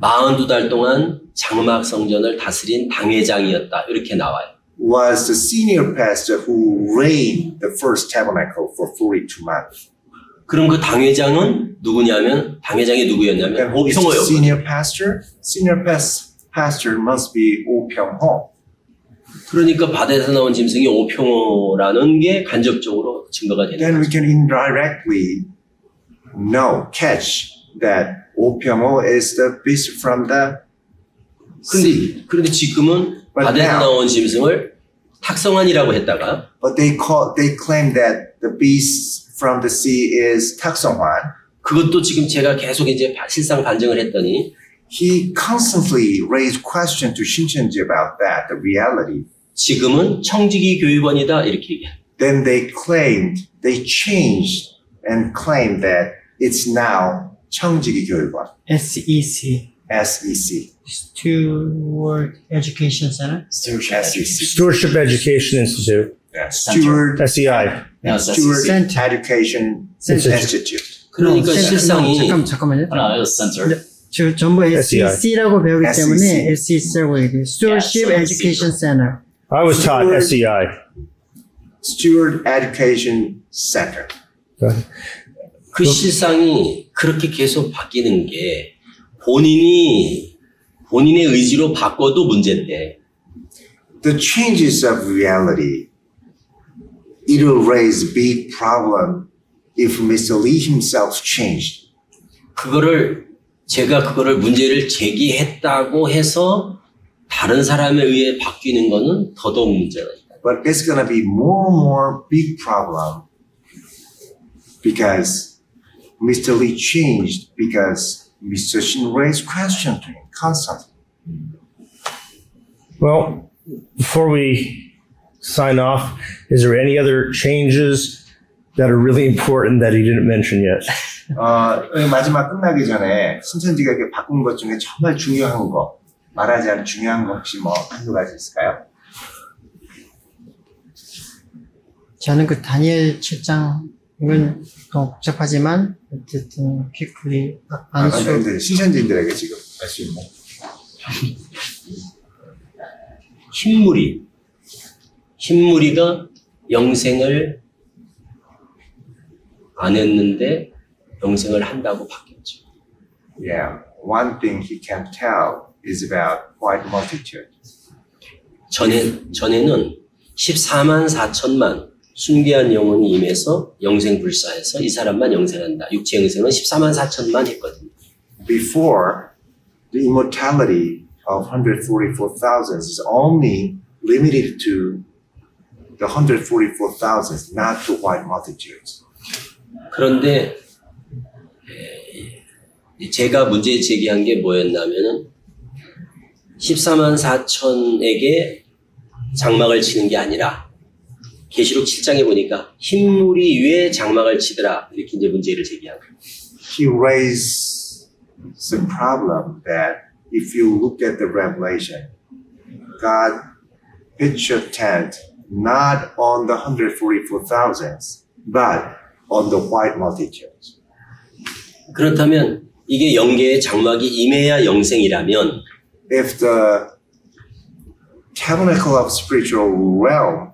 42달 동안 장막 성전을 다스린 당회장이었다. 이렇게 나와요. was the senior pastor who reigned the first tabernacle for 42 months. 그럼 그 당회장은 누구냐면 당회장이 누구였냐면 And who is the 오평호였고 senior pastor? Senior pastor must be Oh Pyong-ho. 그러니까 바다에서 나온 짐승이 오평호라는 게 간접적으로 증거가 되는 Then we 거죠. can indirectly catch that Oh Pyong-ho is the beast from the sea. 그런데 지금은 But 바다에서 now- 나온 짐승을 탁성환이라고 했다가 But they claim that the beast from the sea is 탁성환. 그것도 지금 제가 계속 이제 실상 반증을 했더니 He constantly raised question to Shincheonji about that, the reality. 지금은 청지기 교육원이다 이렇게 얘기해요. Then they changed and claimed that it's now 청지기 교육원, SEC. SEC. Steward Education Center. SEC. Stewardship Education Institute, Steward SEI. Steward Center. Education Center. Institute. 그러니까 실상이 잠깐만요. No, it was censored. 전부 SEI. SEC라고 배우기 SEC. 때문에 SEC라고 얘기해요. Stewardship Yeah, Education Center. I was taught Steward- SEI. Steward Education Center. 그 실상이 그렇게 계속 바뀌는 게 본인의 의지로 바꿔도 문제인데 The changes of reality, it will raise big problem if Mr. Lee himself changed. 제가 그거를 문제를 제기했다고 해서 다른 사람에 의해 바뀌는 거는 더더욱 문제가 있다. But it's going to be more and more big problem because Mr. Lee changed because Mr. Shin raised question to him constantly. Well, before we sign off, is there any other changes that are really important that he didn't mention yet? 마지막 끝나기 전에 신천지가 이렇게 바꾼 것 중에 정말 중요한 거, 말하지 않은 중요한 거 혹시 뭐 한두 가지 있을까요? 저는 그 다니엘 7장은 더 복잡하지만 어쨌든 퀵리 안수 근데 신천지인들에게 지금 알 수 있는 흰무리가 영생을 안 했는데 영생을 한다고 바뀌었죠. Yeah, one thing he can tell is about white multitude. 전에는 14만 4천만 순귀한 영혼이 임해서 영생 불사해서 이 사람만 영생한다. 육체 영생은 14만 4천만 했거든요. Before, the immortality of 144,000 is only limited to the 144,000, not the white multitudes. 그런데 제가 문제 제기한 게 뭐였냐면은 14만 4천에게 장막을 치는 게 아니라 계시록 7장에 보니까 흰물이 위에 장막을 치더라 이렇게 이제 문제를 제기한 거예요. He raised the problem that if you look at the Revelation, God pitched a tent not on the 144,000, but on the white multitudes. 그렇다면 이게 영계의 장막이 임해야 영생이라면 If the tabernacle of spiritual realm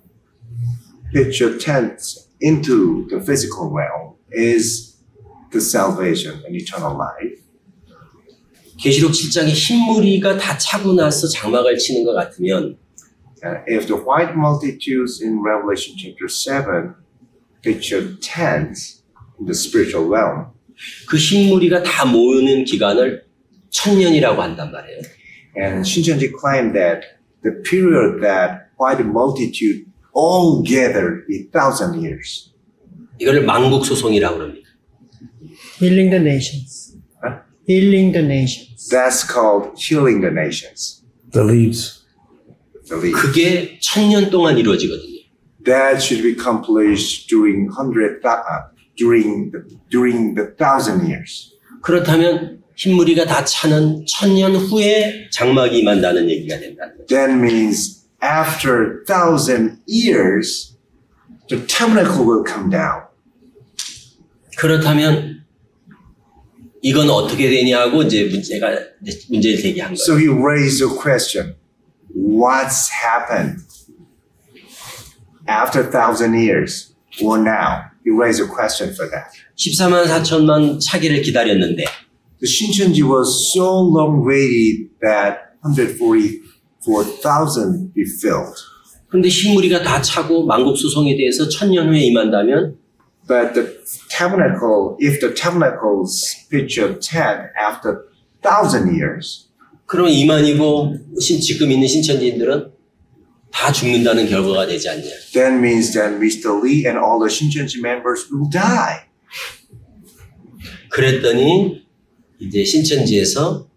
pitch a tent into the physical realm is the salvation and eternal life. 계시록 7장에 흰무리가 다 차고 나서 장막을 치는 것 같으면 If the white multitudes in Revelation chapter 7 picture tents in the spiritual realm, 그 흰무리가 다 모이는 기간을 천년이라고 한단 말이에요. and Shincheonji claimed that the period that white multitude all gathered is 1,000 years. 이거를 만국소송이라고 합니다. Healing the nations. Huh? Healing the nations. That's called healing the nations. The leaves. The lead. 그게 천년 동안 이루어지거든요. That should be accomplished during the 1,000 years. 그렇다면 흰무리가 다 차는 천년 후에 장막이 임한다는 얘기가 된다는 거죠. That means after 1,000 years, the tabernacle will come down. 그렇다면 이건 어떻게 되냐고 이제 문제를 제기한 So 거예요. he raised the question, what's happened after 1,000 years or now? He raised a question for that. 14만 4천만 차기를 기다렸는데 The Shincheonji was so long waited that 144,000 be filled. 그런데 흰무리가 다 차고 만국소송에 대해서 천년 후에 임한다면 But the tabernacle, if the tabernacle's picture 10 after 1,000 years, 그러면 이만이고 지금 있는 신천지인들은 다 죽는다는 결과가 되지 않냐. that means that Mr. Lee and all the Shincheonji members will die. 그랬더니 이제 신천지에서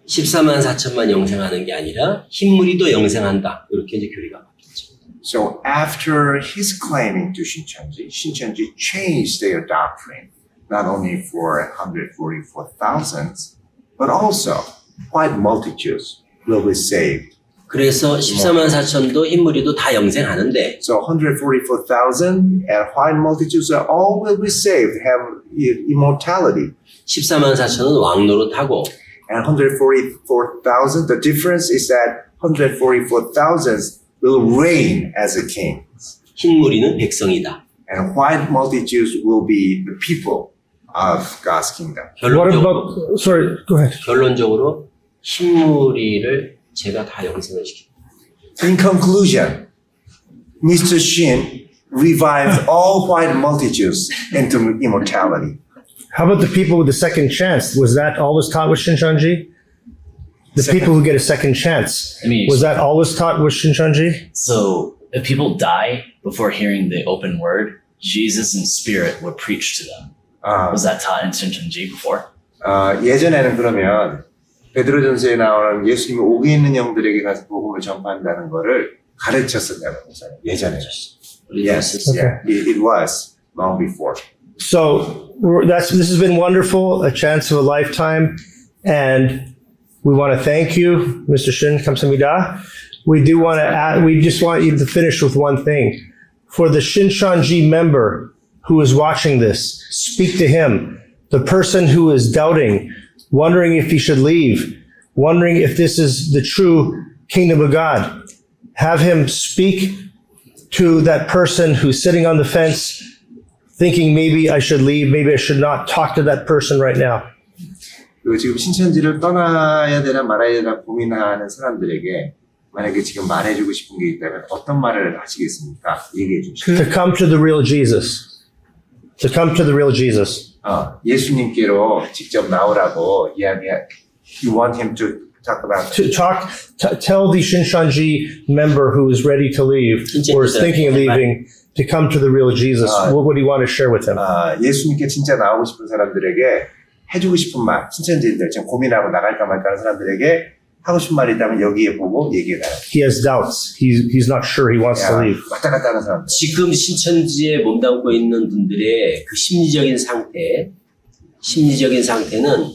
14만 4천만 영생하는 게 아니라 흰무리도 영생한다. 이렇게 이제 교리가 바뀌었죠. So after his claiming to Shincheonji, Shincheonji changed their doctrine, not only for 144,000, but also white multitudes will be saved. 그래서 14만 4천도 흰무리도 다 영생하는데 So 144,000 and white multitudes are all will be saved, have immortality. 14만 4천은 왕노릇하고 And 144,000, the difference is that 144,000 will reign as a king. 흰무리는 백성이다. And white multitudes will be the people of God's kingdom. What about, sorry, go ahead. 결론적으로 흰무리를 제가 다 영생을 시킵니다. In conclusion, Mr. Shin revived all white multitudes into immortality. How about the people with the second chance? Was that always taught with Shincheonji? The people who get a second chance. I mean, Was that always taught with Shincheonji? so if people die before hearing the open word, Jesus in spirit would preach to them. Was that taught in Shincheonji before? 예전에는 그러면 베드로전서에 나오는 예수님이 옥에 있는 영들에게 가서 복음을 전파한다는 거를 가르쳤었다는 거잖아요. 예전에. Yes, yeah, it was long before. So this has been wonderful, a chance of a lifetime, and we want to thank you, Mr. Shin. 감사합니다. We just want you to finish with one thing. For the Shincheonji member who is watching this, speak to him. The person who is doubting, wondering if he should leave, wondering if this is the true kingdom of God, have him speak to that person who's sitting on the fence, thinking maybe I should leave, maybe I should not. Talk to that person right now. 그리고 지금 신천지를 떠나야 되나 말아야 되나 고민하는 사람들에게 만약에 지금 말해주고 싶은 게 있다면 어떤 말을 하시겠습니까? 얘기해 주시죠. To come to the real Jesus. To come to the real Jesus. 예수님께로 직접 나오라고 you want him to talk about Tell the Shincheonji member who is ready to leave or is thinking of leaving to come to the real Jesus. What would you want to share with him? 예수님께 진짜 나오고 싶은 사람들에게 해주고 싶은 말, 신천지인들 지금 고민하고 나갈까 말까 하는 사람들에게 하고 싶은 말이 있다면 여기에 보고 얘기해달라. He has doubts. He's not sure he wants to leave. 왔다 갔다 하는 사람들. 지금 신천지에 몸담고 있는 분들의 그 심리적인 상태는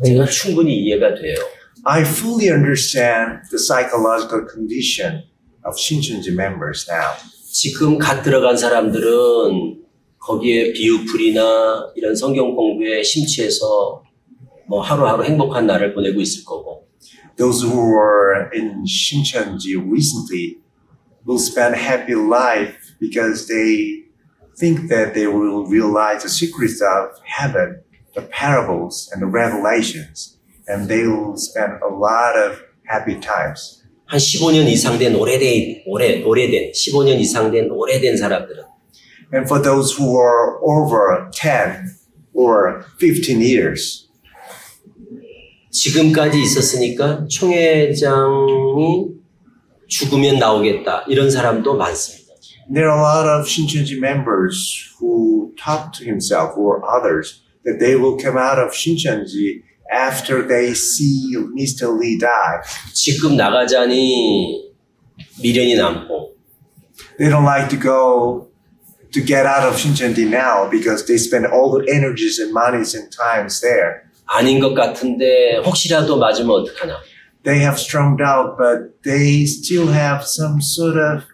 제가 충분히 이해가 돼요. I fully understand the psychological condition of Shincheonji members now. 지금 갓 들어간 사람들은 거기에 비유풀이나 이런 성경 공부에 심취해서 뭐 하루하루 행복한 날을 보내고 있을 거고. Those who were in Shincheonji recently will spend happy life because they think that they will realize the secrets of heaven, the parables and the revelations, and they will spend a lot of happy times. 한 15년 이상 된 오래된 15년 이상 된 오래된 사람들은 And for those who are over 10 or 15 years, 지금까지 있었으니까 총회장이 죽으면 나오겠다 이런 사람도 많습니다. there are a lot of Shincheonji members who talk to himself or others that they will come out of Shincheonji after they see Mr. Lee die. 지금 나가자니 미련이 남고 They don't like to get out of Shincheonji now because they spend all the energies and monies and times there. 아닌 것 같은데 혹시라도 맞으면 어떡하나. They have strung out, but they still have some sort of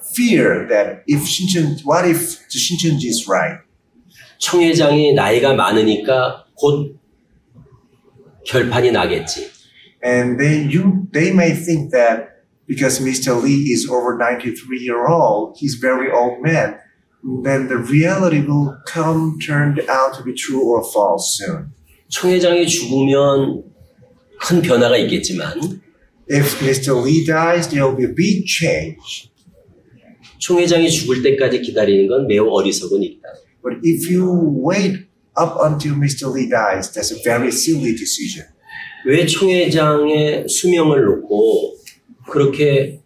fear that what if the Shincheonji is right? 총회장이 나이가 많으니까 곧 결판이 나겠지. And they may think that because Mr. Lee is over 93-year-old, he's very old man, then the reality will turned out to be true or false soon. 총회장이 죽으면 큰 변화가 있겠지만 If Mr. Lee dies, there will be a big change. 총회장이 죽을 때까지 기다리는 건 매우 어리석은 일이다. But if you wait up until Mr. Lee dies, that's a very silly decision. 왜 총회장의 수명을 놓고 그렇게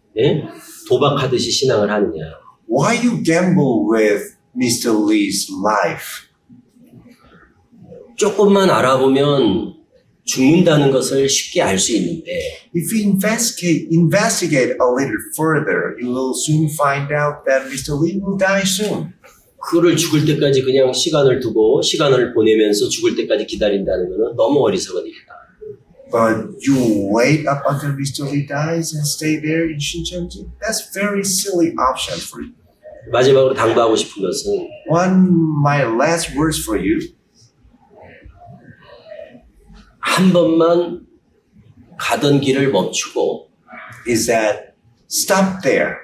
도박하듯이 신앙을 하느냐. Why you gamble with Mr. Lee's life? 조금만 알아보면 죽는다는 것을 쉽게 알 수 있는데 If you investigate a little further, you will soon find out that Mr. Lee will die soon. 그를 죽을 때까지 그냥 시간을 두고 시간을 보내면서 죽을 때까지 기다린다는 것은 너무 어리석은 일이다. But you wait up until Mr. Lee dies and stay there in Shincheonji? That's very silly option for you. 마지막으로 당부하고 싶은 것은 My last words for you. 한 번만 가던 길을 멈추고 is that stop there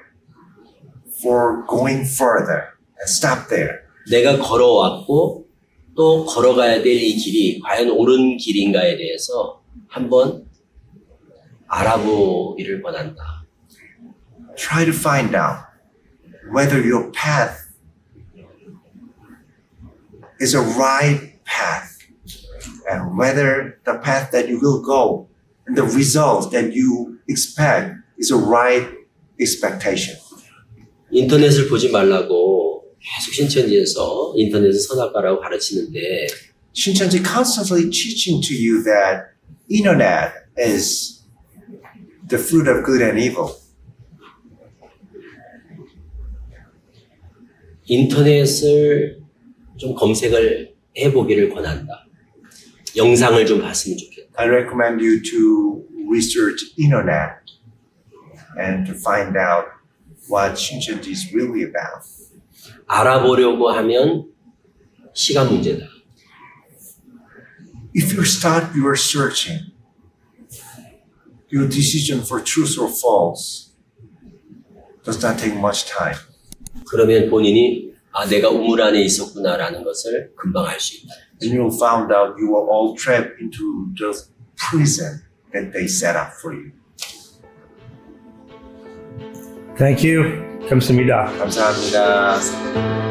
for going further and stop there. 내가 걸어왔고 또 걸어가야 될 이 길이 과연 옳은 길인가에 대해서 한번 알아보기를 권한다. Try to find out whether your path is a right path and whether the path that you will go and the results that you expect is a right expectation. 인터넷을 보지 말라고 계속 신천지에서 인터넷은 선악과라고 가르치는데 Shincheonji constantly teaching to you that internet is the fruit of good and evil. 인터넷을 좀 검색을 해보기를 권한다. 영상을 좀 봤으면 좋겠다. I recommend you to research internet and to find out what Shincheonji is really about. 알아보려고 하면 시간 문제다. If you start your searching, your decision for truth or false does not take much time. 그러면 본인이 내가 우물 안에 있었구나라는 것을 금방 알 수 있다. And you'll find out you were all trapped into the prison that they set up for you. Thank you. 감사합니다. 감사합니다.